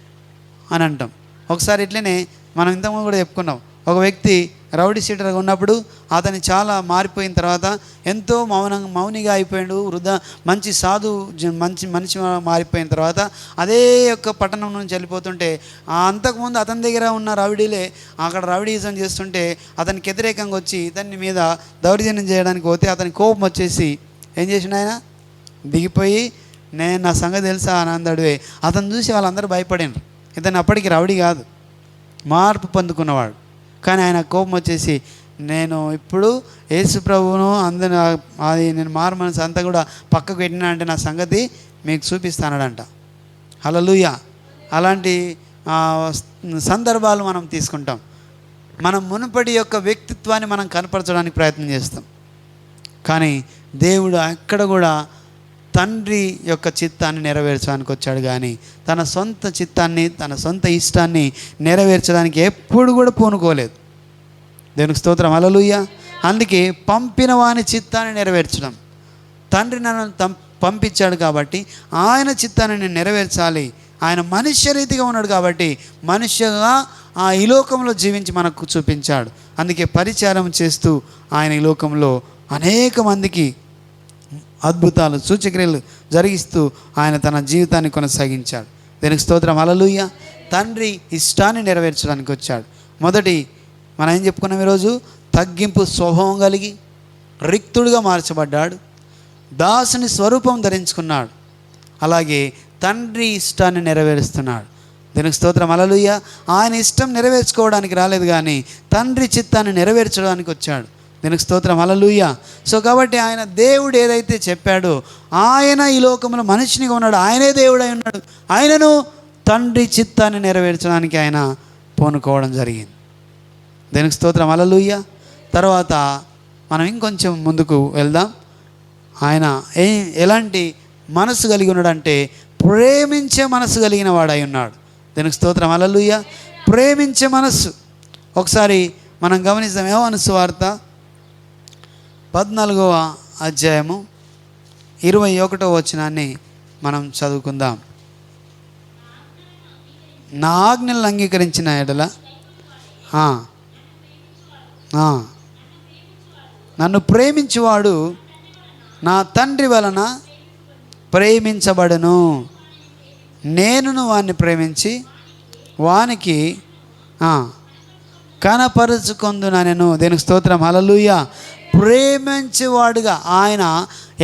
అని అంటాం. ఒకసారి ఇట్లనే మనం ఇంతకుముందు కూడా చెప్పుకున్నాం. ఒక వ్యక్తి రౌడీ షీటర్గా ఉన్నప్పుడు అతను చాలా మారిపోయిన తర్వాత ఎంతో మౌనిగా అయిపోయాడు. మంచి మనిషి మారిపోయిన తర్వాత అదే యొక్క పట్టణం నుంచి వెళ్ళిపోతుంటే అంతకుముందు అతని దగ్గర ఉన్న రౌడీలే అక్కడ రౌడీజం చేస్తుంటే అతనికి వ్యతిరేకంగా వచ్చి ఇతని మీద దౌర్జన్యం చేయడానికి పోతే అతనికి కోపం వచ్చేసి ఏం చేసిండు, ఆయన దిగిపోయి నేను నా సంగతి తెలుసా అని అందడివే. అతను చూసి వాళ్ళందరూ భయపడినారు. ఇతను అప్పటికి రౌడీ కాదు, మార్పు పొందుకున్నవాడు. కానీ ఆయన కోపం వచ్చేసి నేను ఇప్పుడు యేసు ప్రభువును అందరూ అది నేను మారు మనసు అంతా కూడా పక్కకు పెట్టినా అంటే నా సంగతి మీకు చూపిస్తానడంట. హల్లెలూయా. అలాంటి సందర్భాలు మనం తీసుకుంటాం. మనం మునుపటి యొక్క వ్యక్తిత్వాన్ని మనం కనపరచడానికి ప్రయత్నం చేస్తాం. కానీ దేవుడు ఎక్కడ కూడా తండ్రి యొక్క చిత్తాన్ని నెరవేర్చడానికి వచ్చాడు కానీ తన సొంత చిత్తాన్ని, తన సొంత ఇష్టాన్ని నెరవేర్చడానికి ఎప్పుడు కూడా పూనుకోలేదు. దేవునికి స్తోత్రం, హల్లెలూయా. అందుకే పంపిన వాని చిత్తాన్ని నెరవేర్చడం. తండ్రి నన్ను పంపించాడు కాబట్టి ఆయన చిత్తాన్ని నేను నెరవేర్చాలి. ఆయన మనుష్య రీతిగా ఉన్నాడు కాబట్టి మనుష్యగా ఈ లోకంలో జీవించి మనకు చూపించాడు. అందుకే పరిచారం చేస్తూ ఆయన ఈ లోకంలో అనేక మందికి అద్భుతాలు, సూచక్రియలు జరిగిస్తూ ఆయన తన జీవితాన్ని కొనసాగించాడు. దీనికి స్తోత్రం, హల్లెలూయా. తండ్రి ఇష్టాన్ని నెరవేర్చడానికి వచ్చాడు. మొదటి మనం ఏం చెప్పుకున్నాం ఈరోజు, తగ్గింపు స్వభావం కలిగి రిక్తుడిగా మార్చబడ్డాడు, దాసుని స్వరూపం ధరించుకున్నాడు. అలాగే తండ్రి ఇష్టాన్ని నెరవేరుస్తున్నాడు. దీనికి స్తోత్రం, హల్లెలూయా. ఆయన ఇష్టం నెరవేర్చుకోవడానికి రాలేదు కానీ తండ్రి చిత్తాన్ని నెరవేర్చడానికి వచ్చాడు. దీనికి స్తోత్రం, హల్లెలూయా. సో కాబట్టి ఆయన దేవుడు ఏదైతే చెప్పాడో ఆయన ఈ లోకంలో మనిషినిగా ఉన్నాడు, ఆయనే దేవుడై ఉన్నాడు. ఆయనను తండ్రి చిత్తాన్ని నెరవేర్చడానికి ఆయన పూనుకోవడం జరిగింది. దీనికి స్తోత్రం, హల్లెలూయా. తర్వాత మనం ఇంకొంచెం ముందుకు వెళ్దాం. ఆయన ఎలాంటి మనసు కలిగి ఉన్నాడంటే ప్రేమించే మనసు కలిగిన వాడై ఉన్నాడు. దీనికి స్తోత్రం, హల్లెలూయా. ప్రేమించే మనస్సు. ఒకసారి మనం గమనిస్తాం. యోహాను సువార్త 14వ అధ్యాయము 21వ వచనాన్ని మనం చదువుకుందాం. నా ఆజ్ఞలను అంగీకరించిన ఎడల నన్ను ప్రేమించువాడు నా తండ్రి వలన ప్రేమించబడును, నేనును వాణ్ణి ప్రేమించి వానికి కనపరుచుకొందునెను. దేనికి స్తోత్రం, హల్లెలూయా. ప్రేమించేవాడుగా ఆయన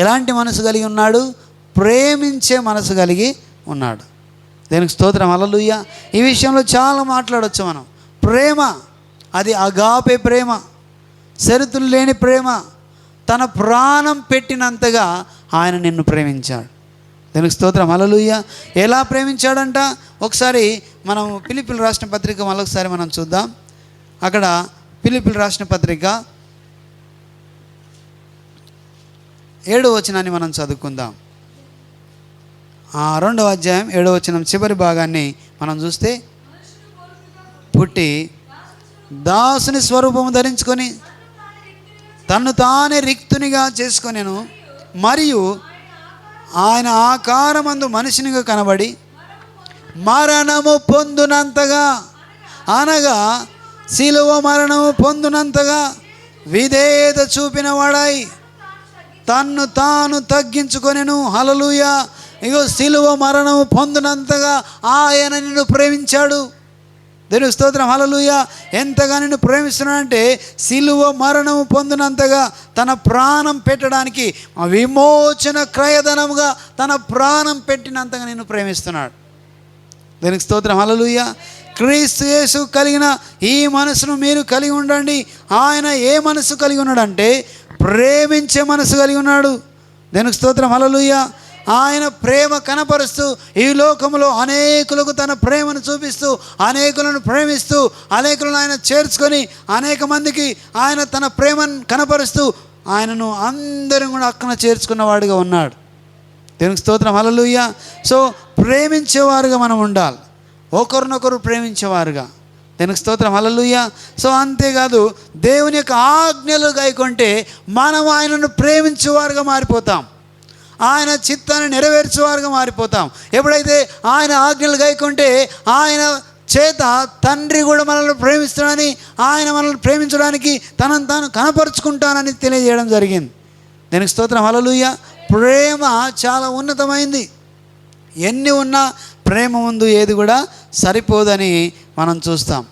ఎలాంటి మనసు కలిగి ఉన్నాడు? ప్రేమించే మనసు కలిగి ఉన్నాడు. దేనికి స్తోత్రం, హల్లెలూయా. ఈ విషయంలో చాలా మాట్లాడవచ్చు మనం. ప్రేమ అది అగాపే ప్రేమ, షరతులు లేని ప్రేమ. తన ప్రాణం పెట్టినంతగా ఆయన నిన్ను ప్రేమించాడు. దీనికి స్తోత్రం, హల్లెలూయా. ఎలా ప్రేమించాడంట? ఒకసారి మనం ఫిలిప్పీయులకు రాసిన పత్రిక మరొకసారి మనం చూద్దాం. అక్కడ ఫిలిప్పీయులకు రాసిన పత్రిక 7వ వచనాన్ని మనం చదువుకుందాం. 2వ అధ్యాయం 7వ వచనం చివరి భాగాన్ని మనం చూస్తే, పుట్టి దాసుని స్వరూపము ధరించుకొని తన్ను తానే రిక్తునిగా చేసుకొనెను, మరియు ఆయన ఆకారమందు మనిషినిగా కనబడి మరణము పొందునంతగా, అనగా శిలువ మరణము పొందునంతగా విధేయత చూపిన వాడై తన్ను తాను తగ్గించుకొనెను. దేవునికి స్తోత్రం, హల్లెలూయా. ఎంతగా నిన్ను ప్రేమిస్తున్నాడంటే సిలువ మరణము పొందినంతగా తన ప్రాణం పెట్టడానికి, విమోచన క్రయధనముగా తన ప్రాణం పెట్టినంతగా నిన్ను ప్రేమిస్తున్నాడు. దేవునికి స్తోత్రం, హల్లెలూయా. క్రీస్తు యేసు కలిగిన ఈ మనసును మీరు కలిగి ఉండండి. ఆయన ఏ మనసు కలిగి ఉన్నాడంటే ప్రేమించే మనసు కలిగి ఉన్నాడు. దేవునికి స్తోత్రం, హల్లెలూయా. ఆయన ప్రేమ కనపరుస్తూ ఈ లోకంలో అనేకులకు తన ప్రేమను చూపిస్తూ, అనేకులను ప్రేమిస్తూ, అనేకులను ఆయన చేర్చుకొని అనేక మందికి ఆయన తన ప్రేమను కనపరుస్తూ ఆయనను అందరం కూడా అక్కన చేర్చుకున్నవాడుగా ఉన్నాడు. దేవునికి స్తోత్రం, హల్లెలూయా. సో ప్రేమించేవారుగా మనం ఉండాలి, ఒకరినొకరు ప్రేమించేవారుగా. దేవునికి స్తోత్రం, హల్లెలూయా. సో అంతేకాదు, దేవుని యొక్క ఆజ్ఞలు గైకొంటే మనం ఆయనను ప్రేమించేవారుగా మారిపోతాం, ఆయన చిత్తాన్ని నెరవేర్చేవారుగా మారిపోతాం. ఎప్పుడైతే ఆయన ఆజ్ఞలు గైకొంటే ఆయన చేత తండ్రి కూడా మనల్ని ప్రేమిస్తాడని, ఆయన మనల్ని ప్రేమించడానికి తనను తాను కనపరుచుకుంటానని తెలియజేయడం జరిగింది. దీనికి స్తోత్రం, హల్లెలూయా. ప్రేమ చాలా ఉన్నతమైంది. ఎన్ని ఉన్నా ప్రేమ ముందు ఏది కూడా సరిపోదని మనం చూస్తాం.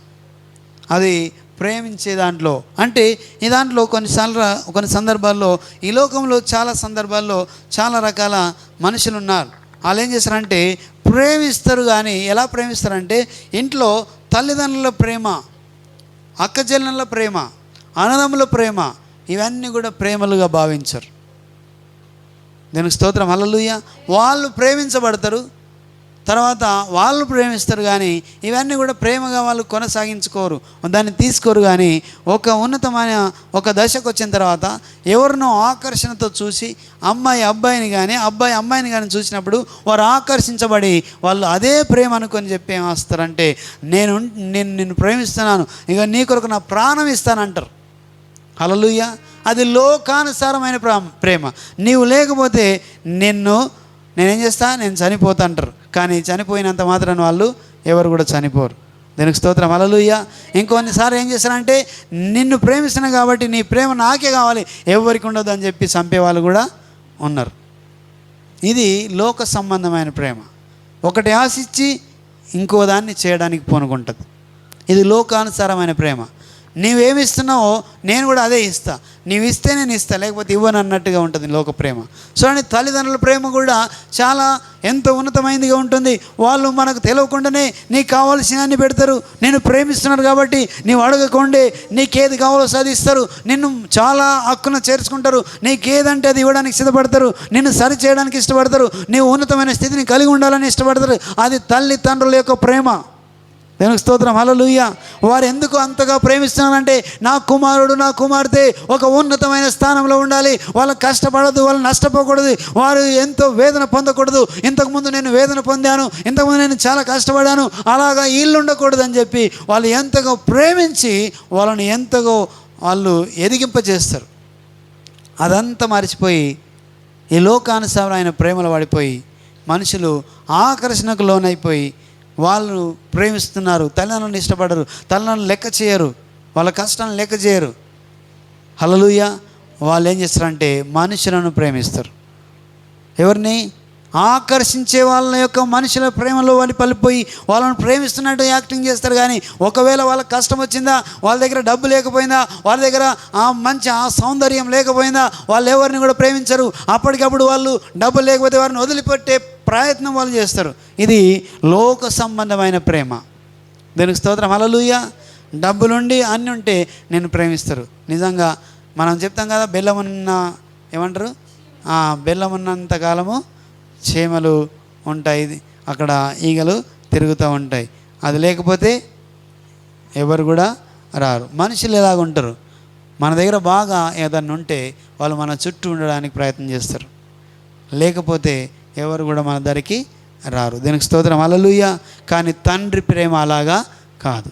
అది ప్రేమించే దాంట్లో అంటే ఈ దాంట్లో కొన్ని సందర్భాల్లో, ఈ లోకంలో చాలా సందర్భాల్లో చాలా రకాల మనుషులు ఉన్నారు. వాళ్ళు ఏం చేస్తారంటే ప్రేమిస్తారు, కానీ ఎలా ప్రేమిస్తారంటే ఇంట్లో తల్లిదండ్రుల ప్రేమ, అక్కచెల్లెళ్ళ ప్రేమ, అన్నదమ్ముల ప్రేమ, ఇవన్నీ కూడా ప్రేమలుగా భావించరు. దీనికి స్తోత్రం, హల్లెలూయా. వాళ్ళు ప్రేమించబడతారు, తర్వాత వాళ్ళు ప్రేమిస్తారు, కానీ ఇవన్నీ కూడా ప్రేమగా వాళ్ళు కొనసాగించుకోరు, దాన్ని తీసుకోరు. కానీ ఒక ఉన్నతమైన ఒక దశకు వచ్చిన తర్వాత ఎవరినో ఆకర్షణతో చూసి అమ్మాయి అబ్బాయిని కానీ అబ్బాయి అమ్మాయిని కానీ చూసినప్పుడు వారు ఆకర్షించబడి వాళ్ళు అదే ప్రేమ అనుకొని చెప్పి ఏం వస్తారంటే నేను నిన్ను ప్రేమిస్తున్నాను, ఇక నీ కొరకు నా ప్రాణం ఇస్తానంటారు. హల్లెలూయా. అది లోకానుసారమైన ప్రేమ. నీవు లేకపోతే నేనేం చేస్తా, నేను చనిపోతా అంటారు. కానీ చనిపోయినంత మాత్రాన వాళ్ళు ఎవరు కూడా చనిపోరు. దీనికి స్తోత్రం, హల్లెలూయా. ఇంకొన్నిసార్లు ఏం చేస్తారంటే నిన్ను ప్రేమిస్తున్నా కాబట్టి నీ ప్రేమ నాకే కావాలి, ఎవరికి ఉండదు అని చెప్పి చంపేవాళ్ళు కూడా ఉన్నారు. ఇది లోక సంబంధమైన ప్రేమ. ఒకటి ఆశించి ఇంకో దాన్ని చేయడానికి పూనుకుంటుంది. ఇది లోకానుసారమైన ప్రేమ. నీవేమిస్తున్నావో నేను కూడా అదే ఇస్తా, నీవు ఇస్తే నేను ఇస్తా, లేకపోతే ఇవ్వను అన్నట్టుగా ఉంటుంది లోక ప్రేమ. సో అని తల్లిదండ్రుల ప్రేమ కూడా చాలా ఎంతో ఉన్నతమైనదిగా ఉంటుంది. వాళ్ళు మనకు తెలియకుండానే నీకు కావాల్సిన అన్ని పెడతారు. నేను ప్రేమిస్తున్నారు కాబట్టి నీవు అడగకుండే నీకేది కావాలో సాధిస్తారు. నిన్ను చాలా హక్కున చేర్చుకుంటారు. నీకేదంటే అది ఇవ్వడానికి సిద్ధపడతారు. నిన్ను సరి చేయడానికి ఇష్టపడతారు. నీవు ఉన్నతమైన స్థితిని కలిగి ఉండాలని ఇష్టపడతారు. అది తల్లిదండ్రుల యొక్క ప్రేమ. దేవునికి స్తోత్రం, హల్లెలూయా. వారు ఎందుకు అంతగా ప్రేమిస్తున్నారంటే నా కుమారుడు నా కుమార్తె ఒక ఉన్నతమైన స్థానంలో ఉండాలి, వాళ్ళు కష్టపడద్దు, వాళ్ళు నష్టపోకూడదు, వారు ఎంతో వేదన పొందకూడదు. ఇంతకుముందు నేను వేదన పొందాను, ఇంతకుముందు నేను చాలా కష్టపడాను, అలాగా వీళ్ళు ఉండకూడదు అని చెప్పి వాళ్ళు ఎంతగా ప్రేమించి వాళ్ళని ఎంతగా వాళ్ళు ఎదిగింపజేస్తారు. అదంతా మర్చిపోయి ఈ లోకానుసారమైన ప్రేమలో పడిపోయి మనుషులు ఆకర్షణకు లోనైపోయి వాళ్ళు ప్రేమిస్తున్నారు. తల్లిదండ్రులను ఇష్టపడరు, తల్లిదండ్రులను లెక్క చేయరు, వాళ్ళ కష్టాలను లెక్క చేయరు. హల్లెలూయా. వాళ్ళు ఏం చేస్తారంటే మనుషులను ప్రేమిస్తారు. ఎవరిని? ఆకర్షించే వాళ్ళ యొక్క మనుషుల ప్రేమలో వాళ్ళు పలిపోయి వాళ్ళని ప్రేమిస్తున్నట్టు యాక్టింగ్ చేస్తారు. కానీ ఒకవేళ వాళ్ళకి కష్టం వచ్చిందా, వాళ్ళ దగ్గర డబ్బు లేకపోయిందా, వాళ్ళ దగ్గర మంచి సౌందర్యం లేకపోయిందా, వాళ్ళు ఎవరిని కూడా ప్రేమించరు. అప్పటికప్పుడు వాళ్ళు డబ్బు లేకపోతే వారిని వదిలిపెట్టే ప్రయత్నం వాళ్ళు చేస్తారు. ఇది లోక సంబంధమైన ప్రేమ. దీనికి స్తోత్రం, హల్లెలూయా. డబ్బులుండి అన్నీ ఉంటే నేను ప్రేమిస్తారు. నిజంగా మనం చెప్తాం కదా, బెల్లం ఉన్న ఏమంటారు, బెల్లం ఉన్నంత కాలము చీమలు ఉంటాయి, అక్కడ ఈగలు తిరుగుతూ ఉంటాయి. అది లేకపోతే ఎవరు కూడా రారు. మనుషులు ఎలాగ ఉంటారు, మన దగ్గర బాగా ఏదన్నా ఉంటే వాళ్ళు మన చుట్టూ ఉండడానికి ప్రయత్నం చేస్తారు, లేకపోతే ఎవరు కూడా మన దగ్గరికి రారు. దీనికి స్తోత్రం, హల్లెలూయా. కానీ తండ్రి ప్రేమ అలాగా కాదు,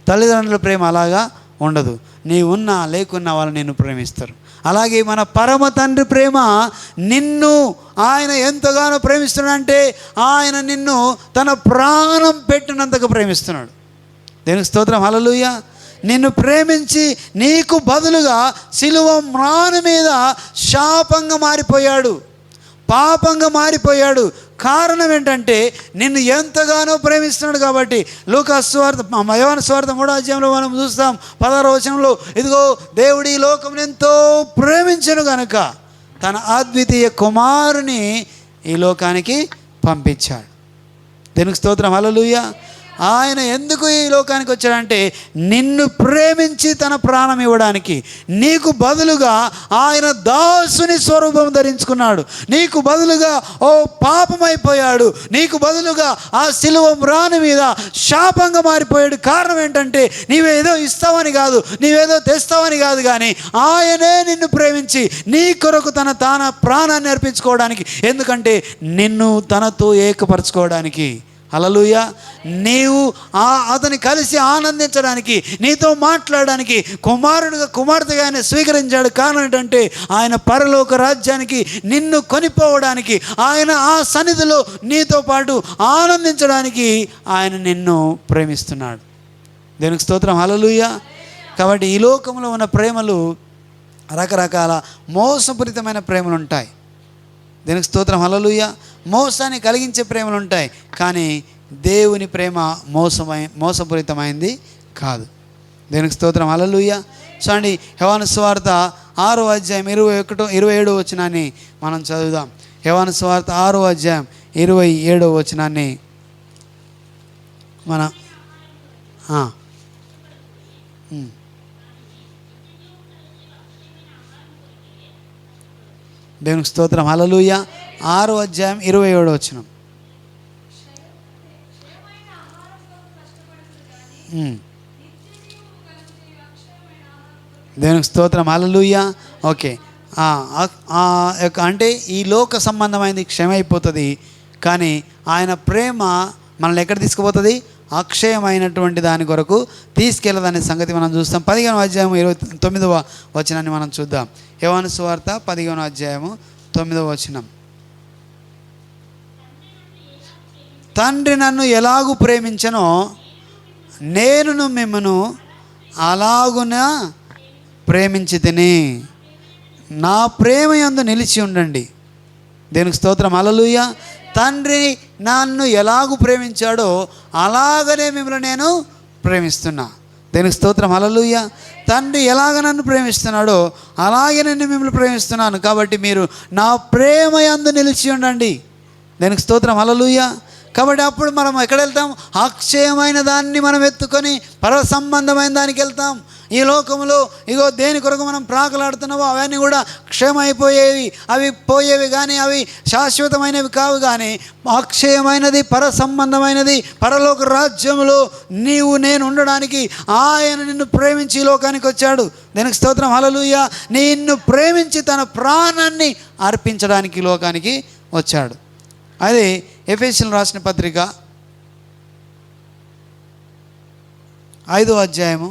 తల్లిదండ్రుల ప్రేమ అలాగా ఉండదు. నీవు ఉన్నా లేకున్నా వాళ్ళు నిన్ను ప్రేమిస్తారు. అలాగే మన పరమ తండ్రి ప్రేమ, నిన్ను ఆయన ఎంతగానో ప్రేమిస్తున్నాడంటే ఆయన నిన్ను తన ప్రాణం పెట్టినంతగా ప్రేమిస్తున్నాడు. దీనికి స్తోత్రం, హల్లెలూయా. నిన్ను ప్రేమించి నీకు బదులుగా సిలువ మ్రాను మీద శాపంగా మారిపోయాడు, పాపంగా మారిపోయాడు. కారణం ఏంటంటే నిన్ను ఎంతగానో ప్రేమిస్తున్నాడు కాబట్టి. లూకాసు సువార్త, యోహాను సువార్త 3వ అధ్యాయంలో మనం చూస్తాం 16వ వచనంలో, ఇదిగో దేవుడు ఈ లోకమును ఎంతో ప్రేమించెను గనుక తన అద్వితీయ కుమారుని ఈ లోకానికి పంపించాడు. దేవునికి స్తోత్రం, హల్లెలూయా. ఆయన ఎందుకు ఈ లోకానికి వచ్చాడంటే నిన్ను ప్రేమించి తన ప్రాణం ఇవ్వడానికి. నీకు బదులుగా ఆయన దాసుని స్వరూపం ధరించుకున్నాడు. నీకు బదులుగా ఓ పాపమైపోయాడు. నీకు బదులుగా ఆ సిలువ మ్రాను మీద శాపంగా మారిపోయాడు. కారణం ఏంటంటే నీవేదో ఇస్తావని కాదు, నీవేదో తెస్తావని కాదు, కానీ ఆయనే నిన్ను ప్రేమించి నీ కొరకు తన ప్రాణాన్ని అర్పించుకోవడానికి. ఎందుకంటే నిన్ను తనతో ఏకపరచుకోవడానికి. హల్లెలూయా. నీవు అతని కలిసి ఆనందించడానికి, నీతో మాట్లాడడానికి కుమారుడుగా కుమార్తెగా ఆయన స్వీకరించాడు. కారణం ఏంటంటే ఆయన పరలోక రాజ్యానికి నిన్ను కొనిపోవడానికి, ఆయన ఆ సన్నిధిలో నీతో పాటు ఆనందించడానికి ఆయన నిన్ను ప్రేమిస్తున్నాడు. దేవునికి స్తోత్రం, హల్లెలూయా. కాబట్టి ఈ లోకంలో ఉన్న ప్రేమలు రకరకాల మోసపూరితమైన ప్రేమలు ఉంటాయి. దేవునికి స్తోత్రం, హల్లెలూయా. మోసాన్ని కలిగించే ప్రేమలు ఉంటాయి, కానీ దేవుని ప్రేమ మోసపూరితమైంది కాదు. దేవునికి స్తోత్రం, హల్లెలూయా. చూడండి, యోహాను సువార్త 6వ అధ్యాయం 27వ వచనాన్ని మనం చదువుదాం. యోహాను సువార్త 6వ అధ్యాయం 27వ వచనాన్ని మన దేవునికి స్తోత్రం, హల్లెలూయా. 6వ అధ్యాయం 27వ వచనం. దేవునికి స్తోత్రం, హల్లెలూయా. ఓకే, అంటే ఈ లోక సంబంధమైనది క్షమైపోతుంది, కానీ ఆయన ప్రేమ మనల్ని ఎక్కడ తీసుకుపోతుంది? అక్షయమైనటువంటి దాని కొరకు తీసుకెళ్ళదనే సంగతి మనం చూస్తాం. 15వ అధ్యాయం 29వ వచనాన్ని మనం చూద్దాం. యోహాను సువార్త 15వ అధ్యాయము 9వ వచనం. తండ్రి నన్ను ఎలాగూ ప్రేమించనో నేనును మిమ్మను అలాగున ప్రేమించి తిని నా ప్రేమ యందు నిలిచి ఉండండి. దేవునికి స్తోత్రం, హల్లెలూయా. తండ్రి నన్ను ఎలాగూ ప్రేమించాడో అలాగనే మిమ్మల్ని నేను ప్రేమిస్తున్నా. దేవునికి స్తోత్రం, హల్లెలూయా. తండ్రి ఎలాగ నన్ను ప్రేమిస్తున్నాడో అలాగే నేను మిమ్మల్ని ప్రేమిస్తున్నాను. కాబట్టి మీరు నా ప్రేమ యందు నిలిచి ఉండండి. దేవునికి స్తోత్రం, హల్లెలూయా. కాబట్టి అప్పుడు మనం ఎక్కడ వెళ్తాం? అక్షయమైన దాన్ని మనం ఎత్తుకొని పర సంబంధమైన దానికి వెళ్తాం. ఈ లోకంలో ఇగో దేని కొరకు మనం ప్రాకులాడుతున్నావో అవన్నీ కూడా క్షయమైపోయేవి, అవి పోయేవి, కానీ అవి శాశ్వతమైనవి కావు. కానీ అక్షయమైనది, పర సంబంధమైనది, పరలోక రాజ్యంలో నీవు నేను ఉండడానికి ఆయన నిన్ను ప్రేమించి ఈ లోకానికి వచ్చాడు. దానికి స్తోత్రం, హల్లెలూయా. నిన్ను ప్రేమించి తన ప్రాణాన్ని అర్పించడానికి ఈ లోకానికి వచ్చాడు. అదే ఎఫెసీయులకు రాసిన పత్రిక 5వ అధ్యాయము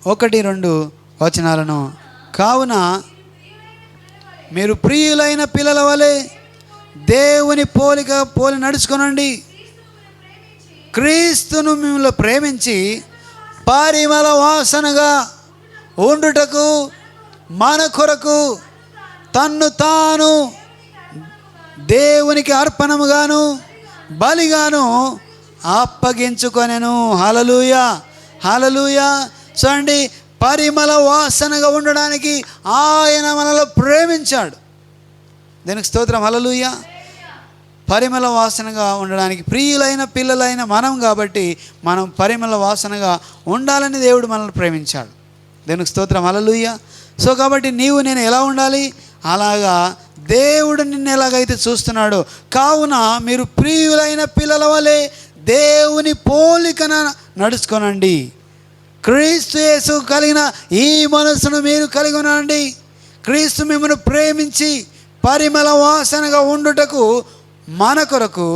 1-2 వచనాలను. కావున మీరు ప్రియులైన పిల్లల వలె దేవుని పోలి నడుచుకొనండి. క్రీస్తును మిమ్మల్ని ప్రేమించి పరిమళ వాసనగా ఉండుటకు మన కొరకు తన్ను తాను దేవునికి అర్పణముగాను బలిగాను అప్పగించుకొనెను. హల్లెలూయా, హల్లెలూయా. చూడండి, పరిమళ వాసనగా ఉండడానికి ఆయన మనలో ప్రేమించాడు. దీనికి స్తోత్రం, హల్లెలూయా. పరిమళ వాసనగా ఉండడానికి ప్రియులైన పిల్లలైన మనం కాబట్టి మనం పరిమళ వాసనగా ఉండాలని దేవుడు మనల్ని ప్రేమించాడు. దీనికి స్తోత్రం, హల్లెలూయా. సో కాబట్టి నీవు నేను ఎలా ఉండాలి? అలాగా దేవుడు నిన్ను ఎలాగైతే చూస్తున్నాడో, కావున మీరు ప్రియులైన పిల్లల వలె దేవుని పోలికన నడుచుకోనండి. క్రీస్తు యేసు కలిగిన ఈ మనసును మీరు కలిగి ఉండండి. క్రీస్తు మిమ్మల్ని ప్రేమించి పరిమళ వాసనగా ఉండుటకు మన కొరకు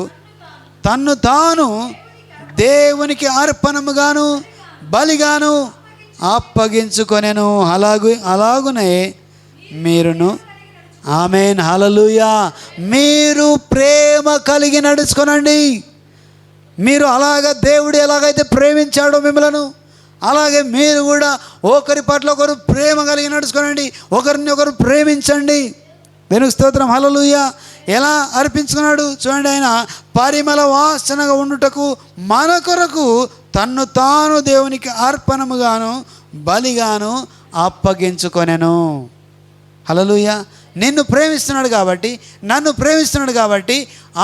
తన్ను తాను దేవునికి అర్పణముగాను బలిగాను అప్పగించుకొనెను. అలాగునే మీరును. ఆమేన్, హల్లెలూయా. మీరు ప్రేమ కలిగి నడుచుకోనండి. మీరు అలాగా దేవుడు ఎలాగైతే ప్రేమించాడో మిమ్మలను, అలాగే మీరు కూడా ఒకరి పట్ల ఒకరు ప్రేమ కలిగి నడుచుకోనండి. ఒకరిని ఒకరు ప్రేమించండి. దేవునికి స్తోత్రం. హల్లెలూయా. ఎలా అర్పించుకున్నాడు చూడండి. ఆయన పరిమళ వాసనగా ఉండుటకు మన కొరకు తన్ను తాను దేవునికి అర్పణముగాను బలిగాను అప్పగించుకొనెను. హల్లెలూయా. నిన్ను ప్రేమిస్తున్నాడు కాబట్టి, నన్ను ప్రేమిస్తున్నాడు కాబట్టి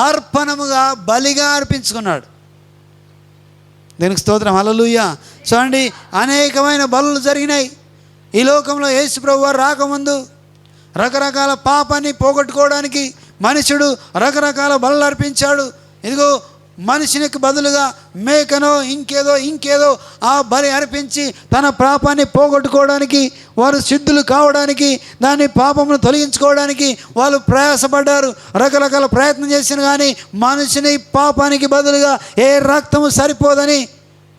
అర్పణముగా బలిగా అర్పించుకున్నాడు. దీనికి స్తోత్రం. హల్లెలూయా. చూడండి, అనేకమైన బలులు జరిగినాయి ఈ లోకంలో. యేసు ప్రభువు వారు రాకముందు రకరకాల పాపాన్ని పోగొట్టుకోవడానికి మనుషుడు రకరకాల బలులు అర్పించాడు. ఇదిగో మనిషినికి బదులుగా మేకనో ఇంకేదో ఆ బలి అర్పించి తన పాపాన్ని పోగొట్టుకోవడానికి, వారు సిద్ధులు కావడానికి, దాని పాపమును తొలగించుకోవడానికి వాళ్ళు ప్రయాసపడ్డారు. రకరకాల ప్రయత్నం చేసిన కానీ మనిషిని పాపానికి బదులుగా ఏ రక్తము సరిపోదని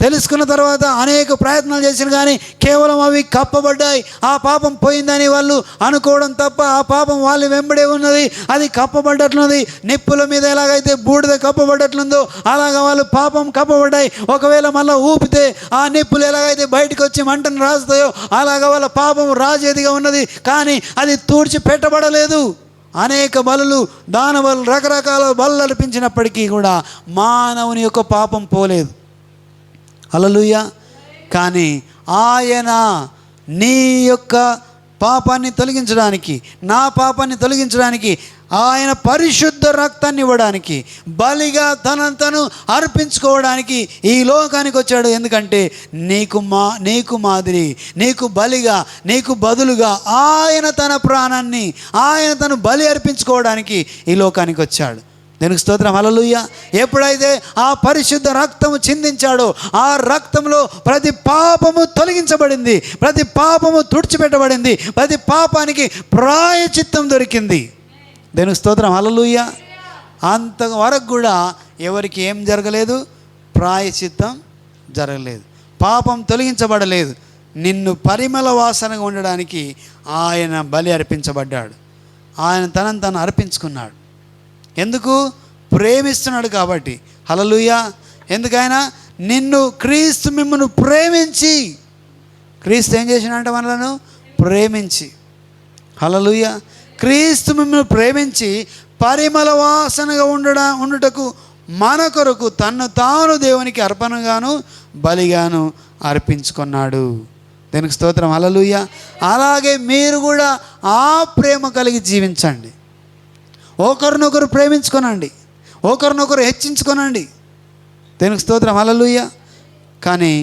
తెలుసుకున్న తర్వాత అనేక ప్రయత్నాలు చేసిన కానీ కేవలం అవి కప్పబడ్డాయి. ఆ పాపం పోయిందని వాళ్ళు అనుకోవడం తప్ప ఆ పాపం వాళ్ళు వెంబడే ఉన్నది, అది కప్పబడ్డట్లున్నది. నిప్పుల మీద ఎలాగైతే బూడిద కప్పబడ్డట్లుందో అలాగా వాళ్ళు పాపం కప్పబడ్డాయి. ఒకవేళ మళ్ళీ ఊపితే ఆ నిప్పులు ఎలాగైతే బయటకు వచ్చి మంటను రాస్తాయో అలాగా వాళ్ళ పాపం రాజేదిగా ఉన్నది, కానీ అది తూడ్చి పెట్టబడలేదు. అనేక బలులు, దాన బలు, రకరకాల బలులు అర్పించినప్పటికీ కూడా మానవుని యొక్క పాపం పోలేదు. హల్లెలూయా. కానీ ఆయన నీ యొక్క పాపాన్ని తొలగించడానికి, నా పాపాన్ని తొలగించడానికి ఆయన పరిశుద్ధ రక్తాన్ని ఇవ్వడానికి, బలిగా తను అర్పించుకోవడానికి ఈ లోకానికి వచ్చాడు. ఎందుకంటే నీకు మాదిరి, నీకు బలిగా, నీకు బదులుగా ఆయన తన ప్రాణాన్ని, ఆయన తను బలి అర్పించుకోవడానికి ఈ లోకానికి వచ్చాడు. దీనికి స్తోత్రం. హల్లెలూయా. ఎప్పుడైతే ఆ పరిశుద్ధ రక్తము చిందించాడో ఆ రక్తంలో ప్రతి పాపము తొలగించబడింది, ప్రతి పాపము తుడిచిపెట్టబడింది, ప్రతి పాపానికి ప్రాయచిత్తం దొరికింది. దీనికి స్తోత్రం. హల్లెలూయా. అంతవరకు కూడా ఎవరికి ఏం జరగలేదు? ప్రాయచిత్తం జరగలేదు, పాపం తొలగించబడలేదు. నిన్ను పరిమళ వాసనగా ఉండడానికి ఆయన బలి అర్పించబడ్డాడు. ఆయన తను అర్పించుకున్నాడు. ఎందుకు? ప్రేమిస్తున్నాడు కాబట్టి. హల్లెలూయా. ఎందుకైనా క్రీస్తు మిమ్మల్ని ప్రేమించి, క్రీస్తు ఏం చేసినంటే మనలను ప్రేమించి, హల్లెలూయా, క్రీస్తు మిమ్మల్ని ప్రేమించి పరిమళ వాసనగా ఉండుటకు మన కొరకు తన్ను తాను దేవునికి అర్పణగాను బలిగాను అర్పించుకున్నాడు. దీనికి స్తోత్రం. హల్లెలూయా. అలాగే మీరు కూడా ఆ ప్రేమ కలిగి జీవించండి. ఒకరినొకరు ప్రేమించుకోనండి, ఒకరినొకరు హెచ్చించుకోనండి. దీనికి స్తోత్రం. హల్లెలూయా. కానీ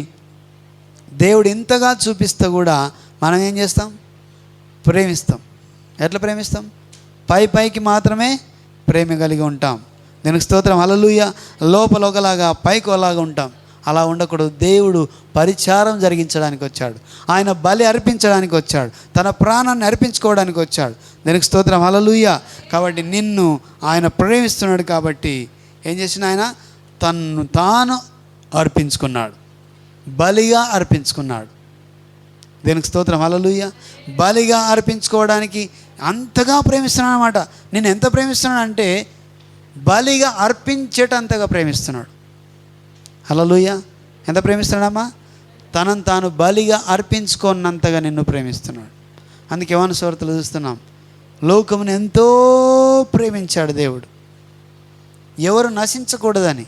దేవుడు ఇంతగా చూపిస్తే కూడా మనం ఏం చేస్తాం? ప్రేమిస్తాం. ఎట్లా ప్రేమిస్తాం? పైకి మాత్రమే ప్రేమ కలిగి ఉంటాం. దీనికి స్తోత్రం. హల్లెలూయా. లోపల ఒకలాగా పైకి ఒకలాగా ఉంటాం. అలా ఉండకూడదు. దేవుడు పరిచారం జరిగించడానికి వచ్చాడు, ఆయన బలి అర్పించడానికి వచ్చాడు, తన ప్రాణాన్ని అర్పించుకోవడానికి వచ్చాడు. దీనికి స్తోత్రం. హల్లెలూయా. కాబట్టి నిన్ను ఆయన ప్రేమిస్తున్నాడు కాబట్టి ఏం చేసిన? ఆయన తన్ను తాను అర్పించుకున్నాడు, బలిగా అర్పించుకున్నాడు. దీనికి స్తోత్రం. హల్లెలూయా. బలిగా అర్పించుకోవడానికి అంతగా ప్రేమిస్తున్నాడు అన్నమాట. నేను ఎంత ప్రేమిస్తున్నాడు అంటే బలిగా అర్పించేటంతగా ప్రేమిస్తున్నాడు. హల్లెలూయా. ఎంత ప్రేమిస్తున్నాడమ్మా? తనను తాను బలిగా అర్పించుకున్నంతగా నిన్ను ప్రేమిస్తున్నాడు. అందుకే యోహాను సువార్తలో చూస్తున్నాం, లోకమును ఎంతో ప్రేమించాడు దేవుడు, ఎవరు నశించకూడదని.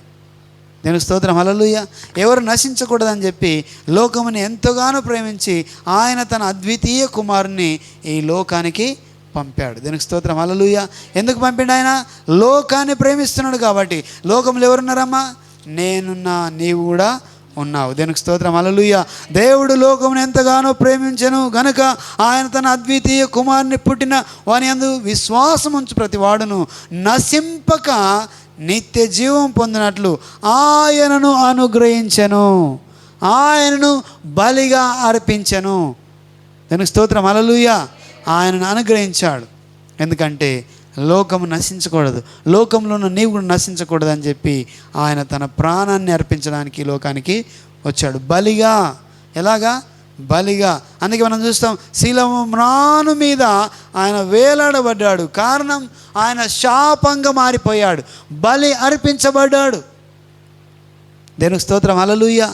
దీనికి స్తోత్రం. హల్లెలూయా. ఎవరు నశించకూడదని చెప్పి లోకముని ఎంతగానో ప్రేమించి ఆయన తన అద్వితీయ కుమారుని ఈ లోకానికి పంపాడు. దీనికి స్తోత్రం. హల్లెలూయా. ఎందుకు పంపిండు? ఆయన లోకాన్ని ప్రేమిస్తున్నాడు కాబట్టి. లోకంలో ఎవరున్నారమ్మా? నేనున్నా, నీవు కూడా ఉన్నావు. దీనికి స్తోత్రం. హల్లెలూయా. దేవుడు లోకమును ఎంతగానో ప్రేమించెను గనుక ఆయన తన అద్వితీయ కుమారుని పుట్టిన వాని యందు విశ్వాసం ఉంచు ప్రతి వాడును నశింపక నిత్య జీవం పొందినట్లు ఆయనను అనుగ్రహించెను, ఆయనను బలిగా అర్పించెను. దీనికి స్తోత్రం. హల్లెలూయా. ఆయనను అనుగ్రహించాడు. ఎందుకంటే లోకము నశించకూడదు, లోకంలో ఉన్న నీవు కూడా నశించకూడదు అని చెప్పి ఆయన తన ప్రాణాన్ని అర్పించడానికి లోకానికి వచ్చాడు బలిగా. ఎలాగా? బలిగా. అందుకే మనం చూస్తాం, శిలువ మ్రాను మీద ఆయన వేలాడబడ్డాడు. కారణం, ఆయన శాపంగా మారిపోయాడు, బలి అర్పించబడ్డాడు. దేవునికి స్తోత్రం. హల్లెలూయా.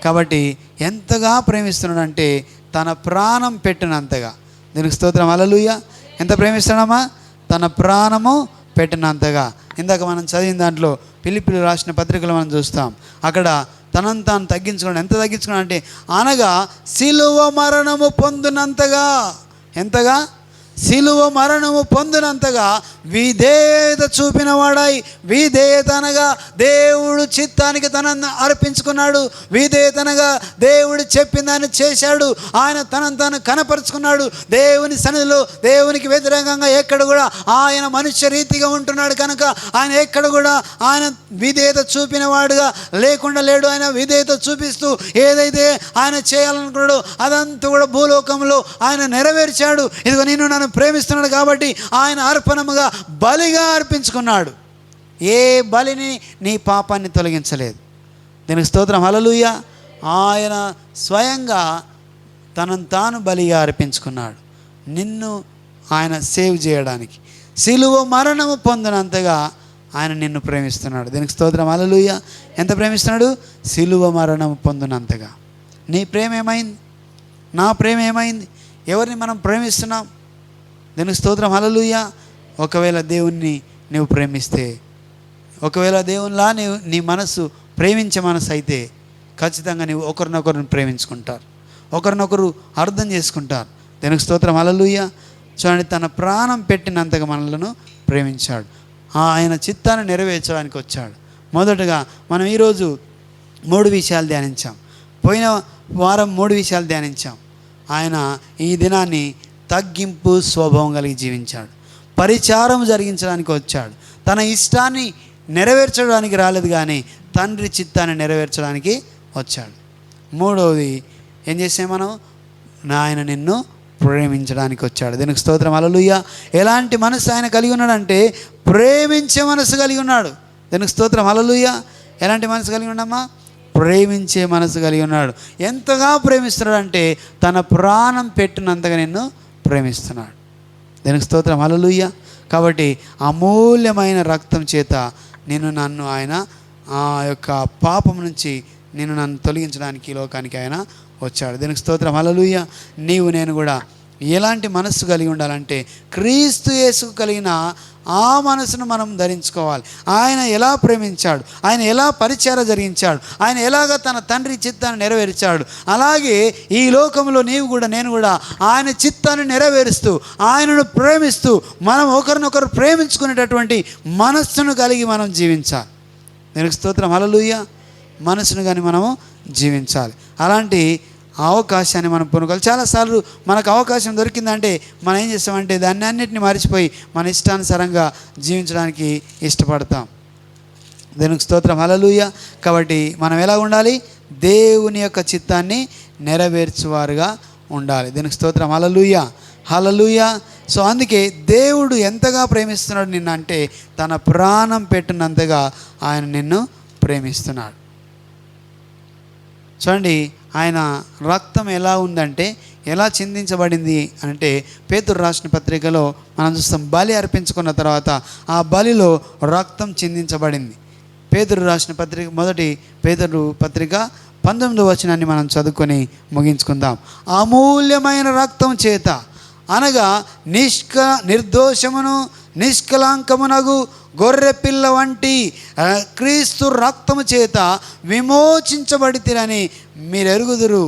కాబట్టి ఎంతగా ప్రేమిస్తున్నాడంటే తన ప్రాణం పెట్టినంతగా. దీనికి స్తోత్రం. హల్లెలూయా. ఎంత ప్రేమిస్తున్నామా? తన ప్రాణము పెట్టినంతగా. ఇందాక మనం చదివిన దాంట్లో ఫిలిప్పీయులకు రాసిన పత్రికలు మనం చూస్తాం. అక్కడ తనను తాను తగ్గించుకోవడం, ఎంత తగ్గించుకోవడం అంటే అనగా సిలువ మరణము పొందినంతగా. ఎంతగా? సిలువ మరణము పొందినంతగా విధేయత చూపిన వాడై, విధేయత అనగా దేవుడు చిత్తానికి తనను అర్పించుకున్నాడు. విధేయత అనగా దేవుడు చెప్పిన దాన్ని చేశాడు. ఆయన తనను తాను కనపరుచుకున్నాడు. దేవుని సన్నిధిలో దేవునికి వ్యతిరేకంగా ఎక్కడ కూడా ఆయన మనుష్య రీతిగా ఉంటున్నాడు కనుక ఆయన ఎక్కడ కూడా ఆయన విధేయత చూపిన వాడుగా లేకుండా లేడు. ఆయన విధేయత చూపిస్తూ ఏదైతే ఆయన చేయాలనుకున్నాడో అదంతా కూడా భూలోకంలో ఆయన నెరవేర్చాడు. ఇదిగో నేను నన్ను ప్రేమిస్తున్నాడు కాబట్టి ఆయన అర్పణముగా బలిగా అర్పించుకున్నాడు. ఏ బలిని నీ పాపాన్ని తొలగించలేదు. దీనికి స్తోత్రం, హల్లెలూయా. ఆయన స్వయంగా తనను తాను బలిగా అర్పించుకున్నాడు నిన్ను ఆయన సేవ్ చేయడానికి. సిలువ మరణము పొందినంతగా ఆయన నిన్ను ప్రేమిస్తున్నాడు. దీనికి స్తోత్రం, హల్లెలూయా. ఎంత ప్రేమిస్తున్నాడు? సిలువ మరణము పొందినంతగా. నీ ప్రేమ ఏమైంది? నా ప్రేమ ఏమైంది? ఎవరిని మనం ప్రేమిస్తున్నాం? దీనికి స్తోత్రం, హల్లెలూయా. ఒకవేళ దేవుణ్ణి నువ్వు ప్రేమిస్తే, ఒకవేళ దేవునిలా నీ మనసు ప్రేమించే మనసు అయితే ఖచ్చితంగా నువ్వు ఒకరినొకరిని ప్రేమించుకుంటారు, ఒకరినొకరు అర్థం చేసుకుంటారు. దీనికి స్తోత్రం, హల్లెలూయా. చూడండి, తన ప్రాణం పెట్టినంతగా మనలను ప్రేమించాడు. ఆయన చిత్తాన్ని నెరవేర్చడానికి వచ్చాడు. మొదటగా మనం ఈరోజు 3 విషయాలు ధ్యానించాం. పోయిన వారం 3 విషయాలు ధ్యానించాం. ఆయన ఈ దినాన్ని తగ్గింపు స్వభావం కలిగి జీవించాడు. పరిచారం జరిగించడానికి వచ్చాడు. తన ఇష్టాన్ని నెరవేర్చడానికి రాలేదు కానీ తండ్రి చిత్తాన్ని నెరవేర్చడానికి వచ్చాడు. 3వది ఏం చేసాం మనం? ఆయన నిన్ను ప్రేమించడానికి వచ్చాడు. దీనికి స్తోత్రం, హల్లెలూయా. ఎలాంటి మనసు ఆయన కలిగి ఉన్నాడంటే ప్రేమించే మనసు కలిగి ఉన్నాడు. దీనికి స్తోత్రం, హల్లెలూయా. ఎలాంటి మనసు కలిగి ఉన్నామా? ప్రేమించే మనసు కలిగి ఉన్నాడు. ఎంతగా ప్రేమిస్తున్నాడంటే తన ప్రాణం పెట్టినంతగా నిన్ను ప్రేమిస్తున్నాడు. దీనికి స్తోత్రం, హల్లెలూయా. కాబట్టి అమూల్యమైన రక్తం చేత నన్ను ఆయన ఆ యొక్క పాపం నుంచి నన్ను తొలగించడానికి ఈ లోకానికి ఆయన వచ్చాడు. దీనికి స్తోత్రం, హల్లెలూయా. నేను కూడా ఎలాంటి మనస్సు కలిగి ఉండాలంటే క్రీస్తు యేసుకు కలిగిన ఆ మనసును మనం ధరించుకోవాలి. ఆయన ఎలా ప్రేమించాడు, ఆయన ఎలా పరిచర్య జరిగించాడు, ఆయన ఎలాగ తన తండ్రి చిత్తాన్ని నెరవేర్చాడు, అలాగే ఈ లోకంలో నేను కూడా ఆయన చిత్తాన్ని నెరవేరుస్తూ ఆయనను ప్రేమిస్తూ మనం ఒకరినొకరు ప్రేమించుకునేటటువంటి మనస్సును కలిగి మనం జీవించాలి. దీనికి స్తోత్రం, హల్లెలూయా. మనసును కానీ మనము జీవించాలి. అలాంటి అవకాశాన్ని మనం పొందుకోవాలి. చాలాసార్లు మనకు అవకాశం దొరికిందంటే మనం ఏం చేస్తామంటే దాన్ని అన్నిటిని మర్చిపోయి మన ఇష్టానుసారంగా జీవించడానికి ఇష్టపడతాం. దీనికి స్తోత్రం, హల్లెలూయా. కాబట్టి మనం ఎలా ఉండాలి? దేవుని యొక్క చిత్తాన్ని నెరవేర్చువారుగా ఉండాలి. దీనికి స్తోత్రం, హల్లెలూయా, హల్లెలూయా. సో అందుకే దేవుడు ఎంతగా ప్రేమిస్తున్నాడు నిన్ను అంటే తన ప్రాణం పెట్టినంతగా ఆయన నిన్ను ప్రేమిస్తున్నాడు. చూడండి, ఆయన రక్తం ఎలా ఉందంటే ఎలా చిందించబడింది అంటే పేతురు రాసిన పత్రికలో మనం చూస్తాం. బలి అర్పించుకున్న తర్వాత ఆ బలిలో రక్తం చిందించబడింది. పేతురు రాసిన పత్రిక, మొదటి పేతురు పత్రిక 19వ వచనాన్ని మనం చదువుకొని ముగించుకుందాం. అమూల్యమైన రక్తం చేత అనగా నిర్దోషమును నిష్కలాంకమునగు గొర్రెపిల్ల వంటి క్రీస్తు రక్తము చేత విమోచించబడితిరని మీరు ఎరుగుదురు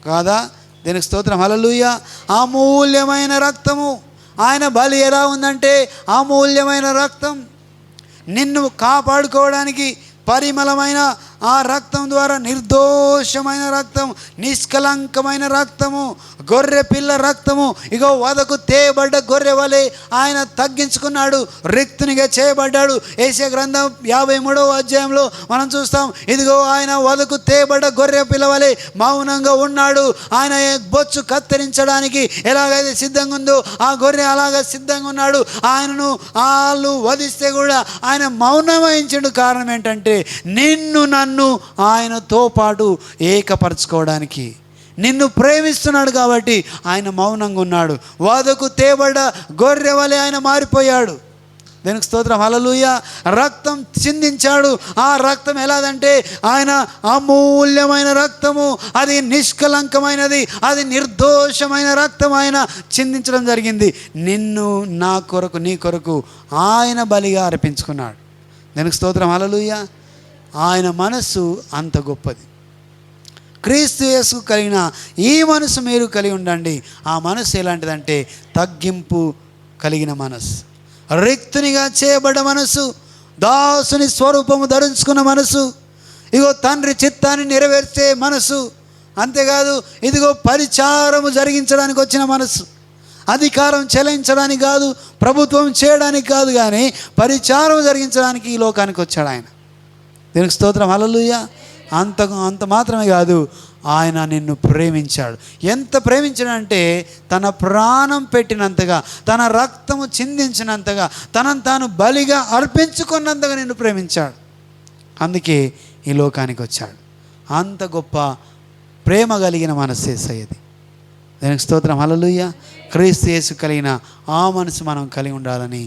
కాదా? దీనికి స్తోత్రం, హల్లెలూయా. అమూల్యమైన రక్తము. ఆయన బలి ఎలా ఉందంటే అమూల్యమైన రక్తం. నిన్ను కాపాడుకోవడానికి పరిమళమైన ఆ రక్తం ద్వారా నిర్దోషమైన రక్తం, నిష్కలంకమైన రక్తము, గొర్రె పిల్ల రక్తము. ఇగో వదకు తేబడ్డ గొర్రె వలె ఆయన తగ్గించుకున్నాడు, రిక్తునిగా చేయబడ్డాడు. యెషయా గ్రంథం 53వ అధ్యాయంలో మనం చూస్తాం. ఇదిగో ఆయన వదకు తేబడ్డ గొర్రె పిల్ల వలె మౌనంగా ఉన్నాడు. ఆయన బొచ్చు కత్తిరించడానికి ఎలాగైతే సిద్ధంగా ఉందో ఆ గొర్రె అలాగా సిద్ధంగా ఉన్నాడు. ఆయనను వాళ్ళు వధిస్తే కూడా ఆయన మౌనం వహించాడు. కారణం ఏంటంటే నన్ను ఆయనతో పాటు ఏకపరచుకోవడానికి, నిన్ను ప్రేమిస్తున్నాడు కాబట్టి ఆయన మౌనంగా ఉన్నాడు. వదకు తేబడ్డ గొర్రె వలె ఆయన మారిపోయాడు. దేనికి స్తోత్రం, హల్లెలూయా. రక్తం చిందించాడు. ఆ రక్తం ఎలాదంటే ఆయన అమూల్యమైన రక్తము, అది నిష్కలంకమైనది, అది నిర్దోషమైన రక్తం ఆయన చిందించడం జరిగింది. నిన్ను నా కొరకు నీ కొరకు ఆయన బలిగా అర్పించుకున్నాడు. దేనికి స్తోత్రం, హల్లెలూయా. ఆయన మనస్సు అంత గొప్పది. క్రీస్తు యేసు కలిగిన ఈ మనసు మీరు కలిగి ఉండండి. ఆ మనసు ఎలాంటిదంటే తగ్గింపు కలిగిన మనసు, రిక్తునిగా చేయబడ్డ మనసు, దాసుని స్వరూపము ధరించుకున్న మనసు, ఇగో తండ్రి చిత్తాన్ని నెరవేర్చే మనసు. అంతేకాదు, ఇదిగో పరిచారము జరిగించడానికి వచ్చిన మనసు, అధికారం చెలాయించడానికి కాదు, ప్రభుత్వం చేయడానికి కాదు, కానీ పరిచారం జరిగించడానికి ఈ లోకానికి వచ్చాడు ఆయన. దీనికి స్తోత్రం, హల్లెలూయా. అంత మాత్రమే కాదు, ఆయన నిన్ను ప్రేమించాడు. ఎంత ప్రేమించాడంటే తన ప్రాణం పెట్టినంతగా, తన రక్తము చిందించినంతగా, తనను తాను బలిగా అర్పించుకున్నంతగా నిన్ను ప్రేమించాడు. అందుకే ఈ లోకానికి వచ్చాడు. అంత గొప్ప ప్రేమ కలిగిన మనసు యేసయ్యది. దానికి స్తోత్రం, హల్లెలూయా. క్రీస్తు యేసు కలిగిన ఆ మనసు మనం కలిగి ఉండాలని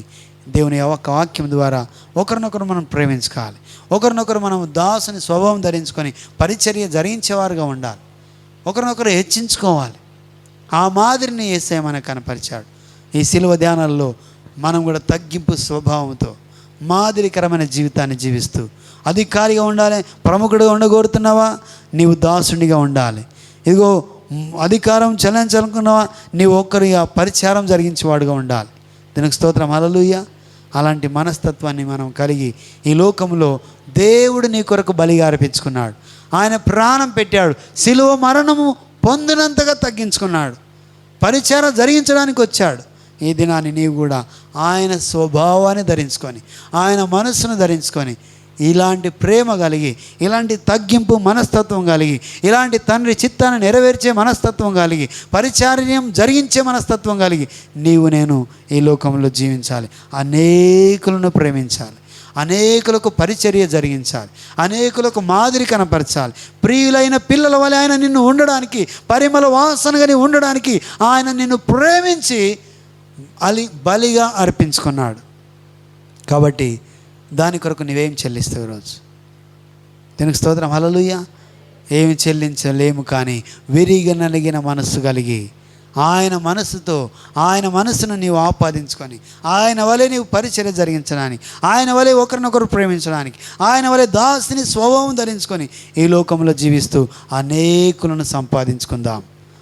దేవుని యొక్క వాక్యం ద్వారా ఒకరినొకరు మనం ప్రేమించుకోవాలి. ఒకరినొకరు మనం దాసుని స్వభావం ధరించుకొని పరిచర్య జరిగించేవారుగా ఉండాలి. ఒకరినొకరు హెచ్చించుకోవాలి. ఆ మాదిరిని యేసయ్య మనకు కనపరిచాడు. ఈ శిలువ ధ్యానాల్లో మనం కూడా తగ్గింపు స్వభావంతో మాదిరికరమైన జీవితాన్ని జీవిస్తూ అధికారిగా ఉండాలి. ప్రముఖుడిగా ఉండగోరుతున్నావా, నీవు దాసునిగా ఉండాలి. ఇదిగో అధికారం చెల్లించాలనుకున్నావా, నీవు ఒక్కరిగా పరిచారం జరిగించేవాడుగా ఉండాలి. దీనికి స్తోత్రం, హల్లెలూయా. అలాంటి మనస్తత్వాన్ని మనం కలిగి ఈ లోకంలో దేవుడు నీ కొరకు బలిగా అర్పించుకున్నాడు. ఆయన ప్రాణం పెట్టాడు. శిలువ మరణము పొందినంతగా తగ్గించుకున్నాడు. పరిచారం జరిగించడానికి వచ్చాడు. ఈ దినాన్ని నీవు కూడా ఆయన స్వభావాన్ని ధరించుకొని, ఆయన మనస్సును ధరించుకొని, ఇలాంటి ప్రేమ కలిగి, ఇలాంటి తగ్గింపు మనస్తత్వం కలిగి, ఇలాంటి తండ్రి చిత్తాన్ని నెరవేర్చే మనస్తత్వం కలిగి, పరిచార్యం జరిగించే మనస్తత్వం కలిగి నీవు నేను ఈ లోకంలో జీవించాలి. అనేకులను ప్రేమించాలి, అనేకులకు పరిచర్య జరిగించాలి, అనేకులకు మాదిరి కనపరచాలి. ప్రియులైన పిల్లల వలె ఆయన నిన్ను ఉండడానికి, పరిమళ వాసనగా ఉండడానికి ఆయన నిన్ను ప్రేమించి బలిగా అర్పించుకున్నాడు. కాబట్టి దాని కొరకు నువ్వేం చెల్లిస్తావు ఈరోజు? దీనికి స్తోత్రం, హల్లెలూయా. ఏమి చెల్లించలేము, కానీ విరిగి నలిగిన మనస్సు కలిగి ఆయన మనస్సుతో, ఆయన మనస్సును నీవు ఆపాదించుకొని, ఆయన వలె నీవు పరిచర్య జరిగించడానికి, ఆయన వలె ఒకరినొకరు ప్రేమించడానికి, ఆయన వలె దాసుని స్వభావం ధరించుకొని ఈ లోకంలో జీవిస్తూ అనేకులను సంపాదించుకుందాం.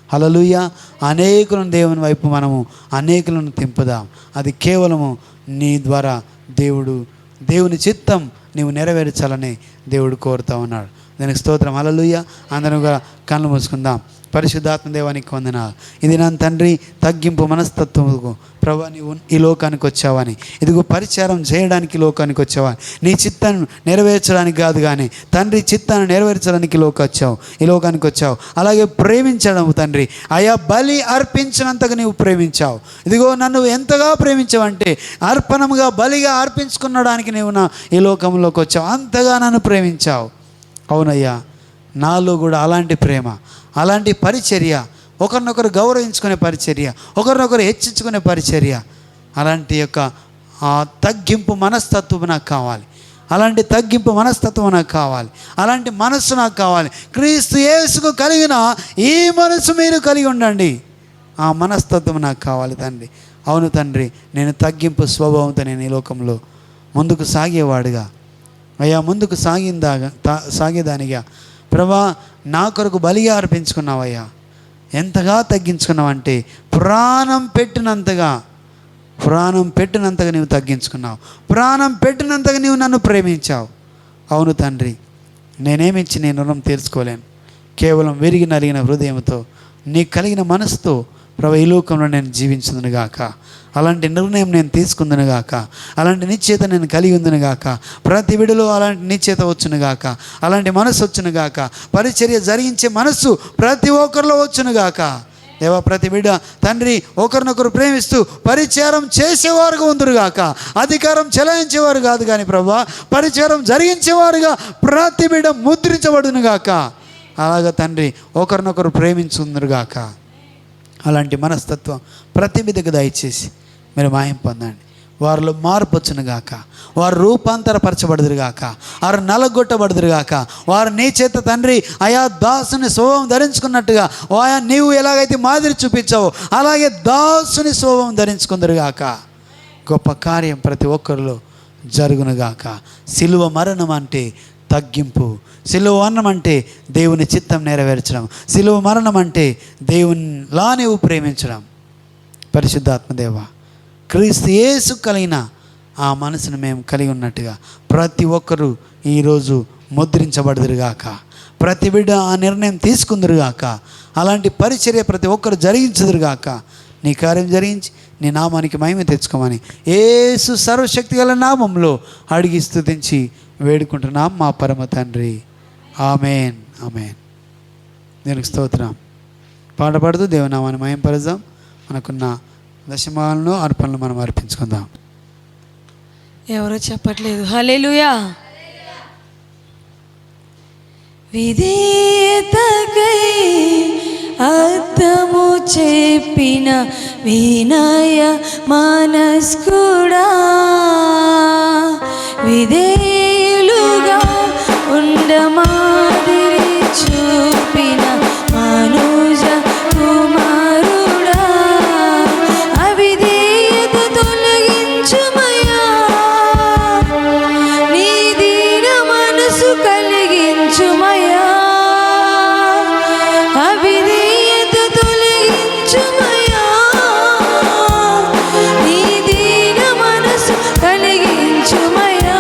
హల్లెలూయా. అనేకులను దేవుని వైపు మనము అనేకులను తింపుదాం. అది కేవలము నీ ద్వారా దేవుని చిత్తం నీవు నెరవేర్చాలని దేవుడు కోరుతూ ఉన్నాడు. దానికి స్తోత్రం, హల్లెలూయా. అందరం కూడా కళ్ళు మూసుకుందాం. పరిశుద్ధాత్మ దేవానికి వందనాలు. ఇది నా తండ్రి తగ్గింపు మనస్తత్వముకు ప్రభా, నీవు ఈ లోకానికి వచ్చావని, ఇదిగో పరిచారం చేయడానికి లోకానికి వచ్చావని, నీ చిత్తాన్ని నెరవేర్చడానికి కాదు, కానీ తండ్రి చిత్తాన్ని నెరవేర్చడానికి ఈ లోకానికి వచ్చావు. అలాగే ప్రేమించడం తండ్రి, అయా బలి అర్పించినంతగా నీవు ప్రేమించావు. ఇదిగో నన్ను ఎంతగా ప్రేమించావంటే అర్పణముగా బలిగా అర్పించుకునడానికి నీవు ఈ లోకంలోకి వచ్చావు. అంతగా నన్ను ప్రేమించావు. అవునయ్యా, నాలో కూడా అలాంటి ప్రేమ, అలాంటి పరిచర్య, ఒకరినొకరు గౌరవించుకునే పరిచర్య, ఒకరినొకరు హెచ్చించుకునే పరిచర్య, అలాంటి యొక్క తగ్గింపు మనస్తత్వం నాకు కావాలి. అలాంటి తగ్గింపు మనస్తత్వం నాకు కావాలి. అలాంటి మనస్సు నాకు కావాలి. క్రీస్తు యేసుకు కలిగిన ఈ మనసు మీరు కలిగి ఉండండి. ఆ మనస్తత్వం నాకు కావాలి తండ్రి. అవును తండ్రి, నేను తగ్గింపు స్వభావంతో నేను ఈ లోకంలో ముందుకు సాగేవాడుగా, అయ్యా ముందుకు సాగేదానిగా ప్రభా, నా కొరకు బలిగా అర్పించుకున్నావయ్యా. ఎంతగా తగ్గించుకున్నావంటే ప్రాణం పెట్టినంతగా నీవు తగ్గించుకున్నావు. ప్రాణం పెట్టినంతగా నీవు నన్ను ప్రేమించావు. అవును తండ్రి, నేనేమిచ్చి నేను రుణం తీర్చుకోలేను. కేవలం విరిగి నలిగిన హృదయంతో, నీకు కలిగిన మనసుతో ప్రభు ఈ లోకంలో నేను జీవించుదునుగాక. అలాంటి నిర్ణయం నేను తీసుకుందునుగాక. అలాంటి నిశ్చేత నేను కలిగి ఉందునుగాక. ప్రతి విడిలో అలాంటి నిశ్చేత వచ్చునుగాక. అలాంటి మనసు వచ్చునుగాక. పరిచర్య జరిగించే మనస్సు ప్రతి ఒక్కరిలో వచ్చునుగాక. దేవా, ప్రతి బిడ్డ తండ్రి ఒకరినొకరు ప్రేమిస్తూ పరిచారం చేసేవారుగా ఉందురుగాక. అధికారం చెలాయించేవారు కాదు, కానీ ప్రభా పరిచారం జరిగించేవారుగా ప్రతి బిడ్డ ముద్రించబడునుగాక. అలాగా తండ్రి ఒకరినొకరు ప్రేమించుందరుగాక. అలాంటి మనస్తత్వం ప్రతి బిడ్డకు దయచేసి మీరు మాయం పొందండి. వారిలో మార్పు వచ్చునుగాక, వారు రూపాంతరపరచబడుదురుగాక, వారు నలగొట్టబడుదురుగాక. వారు నీ చేత తండ్రి అయా దాసుని స్వభావం ధరించుకున్నట్టుగా ఆయా నీవు ఎలాగైతే మాదిరి చూపించావో అలాగే దాసుని స్వభావం ధరించుకుందరుగాక. గొప్ప కార్యం ప్రతి ఒక్కరిలో జరుగునుగాక. సిలువ మరణం అంటే తగ్గింపు, సిలువ మరణం అంటే దేవుని చిత్తం నెరవేర్చడం, సిలువ మరణం అంటే దేవునిలా నీవు ప్రేమించడం. పరిశుద్ధాత్మదేవ, క్రీస్తు యేసు కలిగిన ఆ మనసును మేము కలిగి ఉన్నట్టుగా ప్రతి ఒక్కరూ ఈరోజు ముద్రించబడుదురుగాక. ప్రతి బిడ్డ ఆ నిర్ణయం తీసుకుందరుగాక. అలాంటి పరిచర్య ప్రతి ఒక్కరు జరిగించుదురుగాక. నీ కార్యం జరిగించి నీ నామానికి మహిమ తెచ్చుకోమని యేసు సర్వశక్తి గల నామంలో అడిగి స్తుతించి వేడుకుంటున్నాం మా పరమ తండ్రి. Amen, amen. దేవునికి స్తోత్రం. పాట పాడుతూ దేవుని నామాన్ని మహిమపరుద్దాం. మనకున్న దశమాలను అర్పణలు మనం అర్పించుకుందాం. ఎవరో చెప్పట్లేదు. హల్లెలూయా. విధేయతకై అర్థము చెప్పిన వినయ మనస్కుడా, విధేయులుగా ఉండమాదిరి చూపిన మనుజ కుమారుడా, అవిధేయత తొలగించుమయా, నీ దీన మనసు కలిగించుమయా, అవిధేయత తొలగించుమయా, నీ దీన మనసు కలిగించుమయా.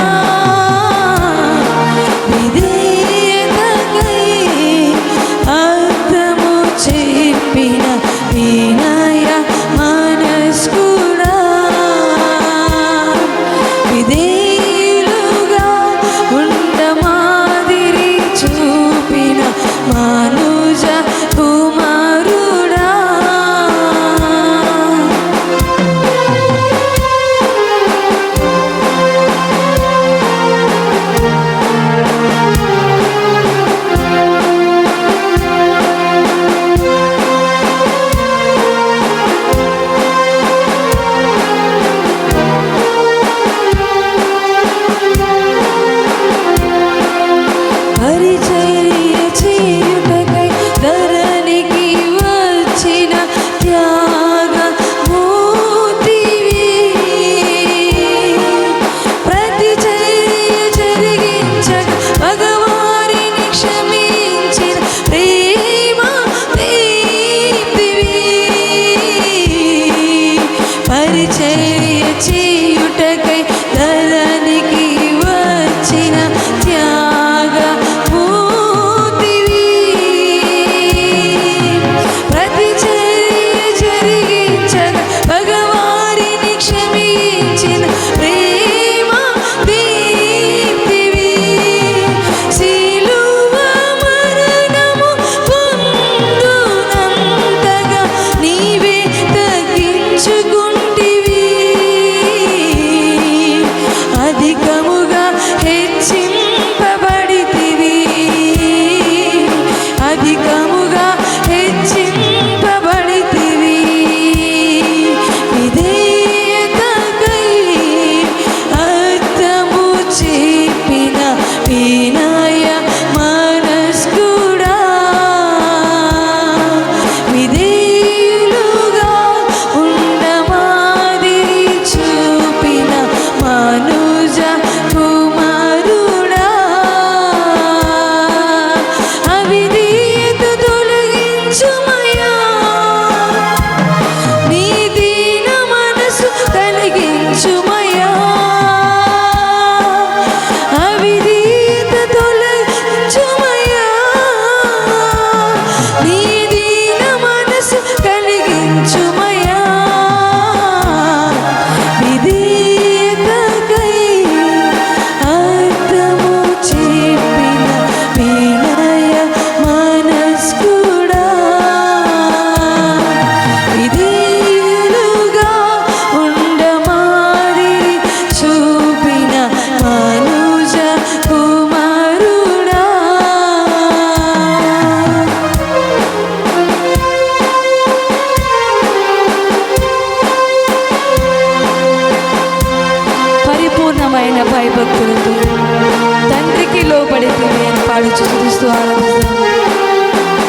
పాడి చూపిస్తూ ఆరాధిస్తాం.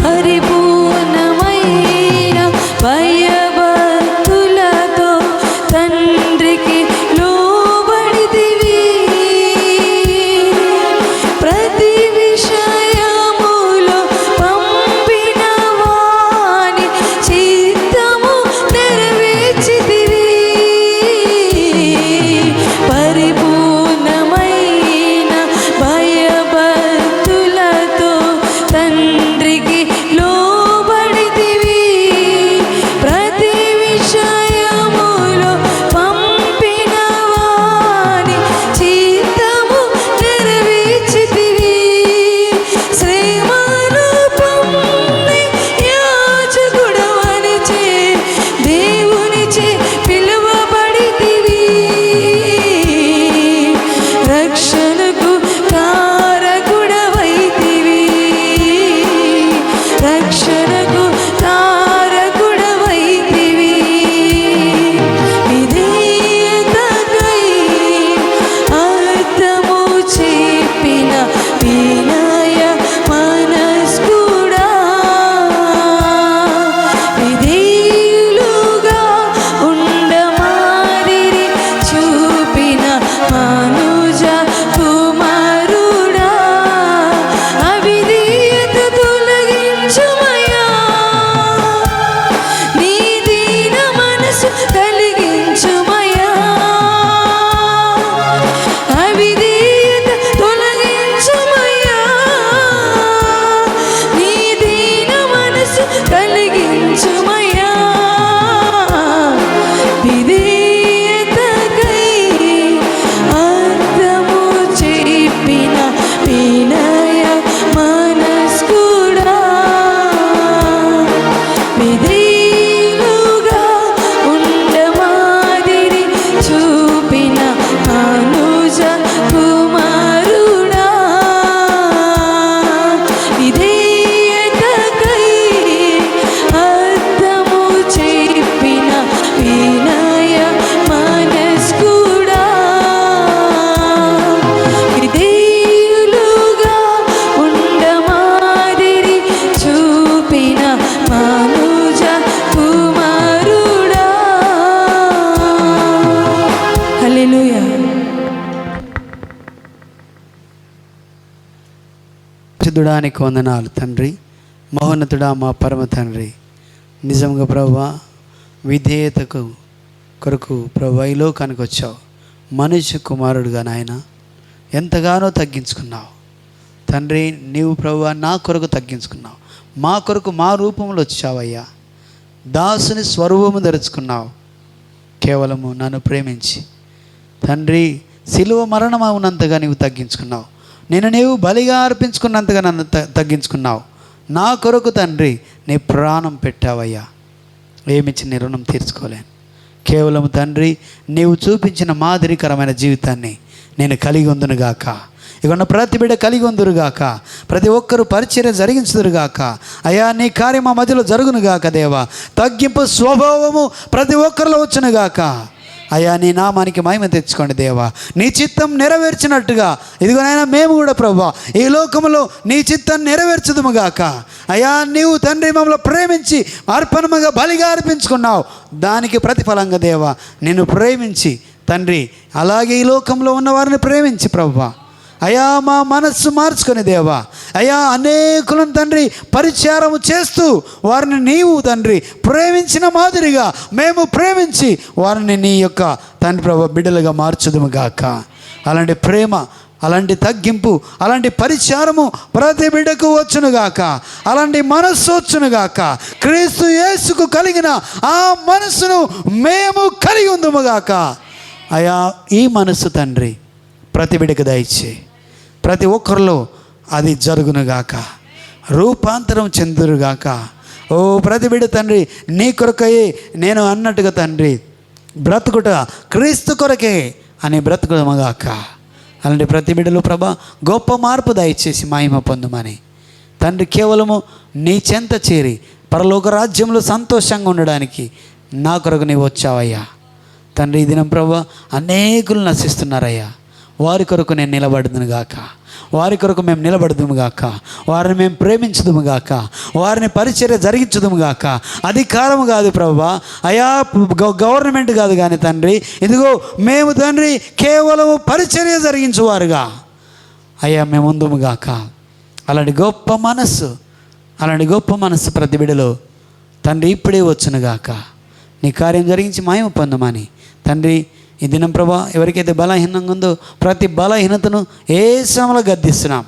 పరిపూర్ణమైన భయభక్తులతో తండ్రికి లోబడితివి. ప్రతి విషయములో పంపిన వాని చిత్తము నెరవేర్చితివి. పరిపూర్ణమైన భయభక్తులతో తండ్రికి లోబడితివి. ప్రతి విషయములో పంపిన వాని చిత్తము నెరవేర్చితివి. శ్రీమాను పొంది యాజకుడవనిచే దేవునిచే పిలువబడితివి. రక్షణకు కారకుడవైతివి. రక్షణకు కారకుడవైతివి. విధేయతకై అర్థము చెప్పిన వినయ మనస్కుడా. విధేయులుగా ఉండమాదిరి చూపిన మనుజ కుమారుడా. అవిధేయత తొలగించుమయ్యా. నీ దీన మనసు కలిగించుమయ్యా. అవిధేయత తొలగించుమయ్యా. నీ దీన మనసు కలిగించుమయ్యా. విధేయతకై అర్థము చెప్పిన వినయ మనస్కుడా. విధేయులుగా ఉండమాదిరి చూపిన అనుజ కుమారుడా. విధేయతకై అర్థము చెప్పిన వినయ మనస్కుడా. విధేయులుగా ఉండమాదిరి చూపిన మనుజ కుమారుడా. హల్లెలూయా. పరిశుద్ధుడానికి వందనాలు తండ్రి. మహోన్నతుడా మా పరమ తండ్రి, నిజంగా ప్రభువా విధేయతకు కొరకు ప్రభు ఈ లోకానికి వచ్చావు. మనుష్య కుమారుడుగా నాయన ఎంతగానో తగ్గించుకున్నావు తండ్రి. నీవు ప్రభువా నా కొరకు తగ్గించుకున్నావు. మా కొరకు మా రూపంలో వచ్చావయ్యా. దాసుని స్వరూపము ధరించుకున్నావు. కేవలము నన్ను ప్రేమించి తండ్రి శిలువ మరణం అవునంతగా నీవు తగ్గించుకున్నావు. నీవు బలిగా అర్పించుకున్నంతగా నన్ను తగ్గించుకున్నావు. నా కొరకు తండ్రి నీ ప్రాణం పెట్టావయ్యా. ఏమిచ్చి నీ రుణం తీర్చుకోలేను. కేవలం తండ్రి నీవు చూపించిన మాదిరికరమైన జీవితాన్ని నేను కలిగి ఉందునుగాక. ఇక ప్రతి బిడ్డ కలిగి ఉందురుగాక. ప్రతి ఒక్కరూ పరిచర్య జరిగించుదురుగాక. అయ్యా నీ కార్యం మా మధ్యలో జరుగునుగాక. దేవా తగ్గింపు స్వభావము ప్రతి ఒక్కరిలో వచ్చునుగాక. అయ్యా నీ నామానికి మహిమ తెచ్చుకోండి దేవా. నీ చిత్తం నెరవేర్చినట్టుగా ఇదిగోనైనా మేము కూడా ప్రభువా ఈ లోకములో నీ చిత్తం నెరవేర్చుదుముగాక. అయ్యా నీవు తండ్రి మమ్మల్ని ప్రేమించి అర్పణముగా బలిగా అర్పించుకున్నావు. దానికి ప్రతిఫలంగా దేవా నిన్ను ప్రేమించి తండ్రి అలాగే ఈ లోకంలో ఉన్న వారిని ప్రేమించి ప్రభువా అయ్యా మా మనస్సు మార్చుకొని దేవా అయ్యా అనేకులను తండ్రి పరిచారము చేస్తూ వారిని నీవు తండ్రి ప్రేమించిన మాదిరిగా మేము ప్రేమించి వారిని నీ యొక్క తండ్రి ప్రభు బిడ్డలుగా మార్చుదుముగాక. అలాంటి ప్రేమ, అలాంటి తగ్గింపు, అలాంటి పరిచారము ప్రతి బిడ్డకు వచ్చునుగాక. అలాంటి మనస్సు వచ్చునుగాక. క్రీస్తు యేసుకు కలిగిన ఆ మనస్సును మేము కలిగి ఉందుముగాక. అయ్యా ఈ మనస్సు తండ్రి ప్రతి బిడ్డకు దయచే. ప్రతి ఒక్కరిలో అది జరుగునుగాక. రూపాంతరం చెందురుగాక. ఓ ప్రతి బిడ్డ తండ్రి నీ కొరకయే నేను అన్నట్టుగా తండ్రి బ్రతుకుట క్రీస్తు కొరకే అని బ్రతుకుమగాక. అలాంటి ప్రతి బిడ్డలు ప్రభా గొప్ప మార్పు దయచేసి మహిమ పొందుమని తండ్రి కేవలము నీ చెంత చేరి పరలోక రాజ్యంలో సంతోషంగా ఉండడానికి నా కొరకు నీవు వచ్చావయ్యా. తండ్రి ఈ దినం ప్రభా అనేకులు నశిస్తున్నారయ్యా, వారి కొరకు నేను నిలబడుదును గాక, వారి కొరకు మేము నిలబడుదుము గాక, వారిని మేము ప్రేమించుదుము గాక, వారిని పరిచర్య జరిగించుదుము గాక. అధికారము కాదు ప్రభువా అయా, గవర్నమెంట్ కాదు కానీ తండ్రి, ఇదిగో మేము తండ్రి కేవలం పరిచర్య జరిగించువారుగా అయ్యా మేము ఉందుము గాక. అలాంటి గొప్ప మనస్సు ప్రతి బిడ్డలో తండ్రి ఇప్పుడే వచ్చునుగాక. నీ కార్యం జరిగించి మహిమ పొందమని తండ్రి ఈ దినం ప్రభా ఎవరికైతే బలహీనంగా ఉందో ప్రతి బలహీనతను యేసునామములో గద్దిస్తున్నాం.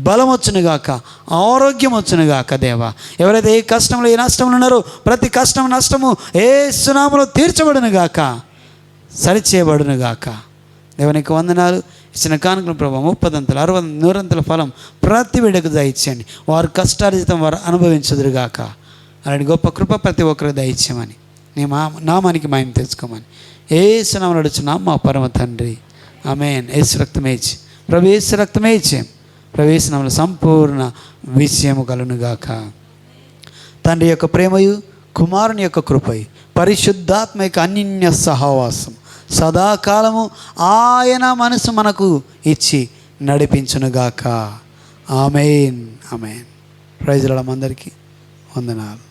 బలం వచ్చునుగాక, ఆరోగ్యం వచ్చునుగాక దేవా. ఎవరైతే ఏ కష్టంలో ఏ నష్టంలో ఉన్నారో ప్రతి కష్టం నష్టము యేసునామములో తీర్చబడునుగాక, సరిచేయబడునుగాక. దేవునికి వందనాలు. ఇచ్చిన కానుకలు ప్రభా 30 60 100 ఫలం ప్రతి బిడ్డకు దయచేయండి. వారు కష్టార్జితం వారు అనుభవించుదురుగాక. అలాంటి గొప్ప కృప ప్రతి ఒక్కరికి దయచేయమని నీ నామానికి మహిమ తెచ్చుకోమని యేసు నామములో అడుగుచున్నాం మా పరమ తండ్రి, ఆమేన్. యేసు రక్తమే ఇచ్చి ప్రభు యేసు రక్తమే ఇచ్చి ప్రభు యేసు నామములో సంపూర్ణ విజయము కలుగునుగాక. తండ్రి యొక్క ప్రేమయు కుమారుని యొక్క కృపయు పరిశుద్ధాత్మ యొక్క అన్యోన్య సహవాసం సదాకాలము ఆయన మనసు మనకు ఇచ్చి నడిపించునుగాక. ఆమేన్. ఆమేన్. Praise Lord. అందరికీ వందనాలు.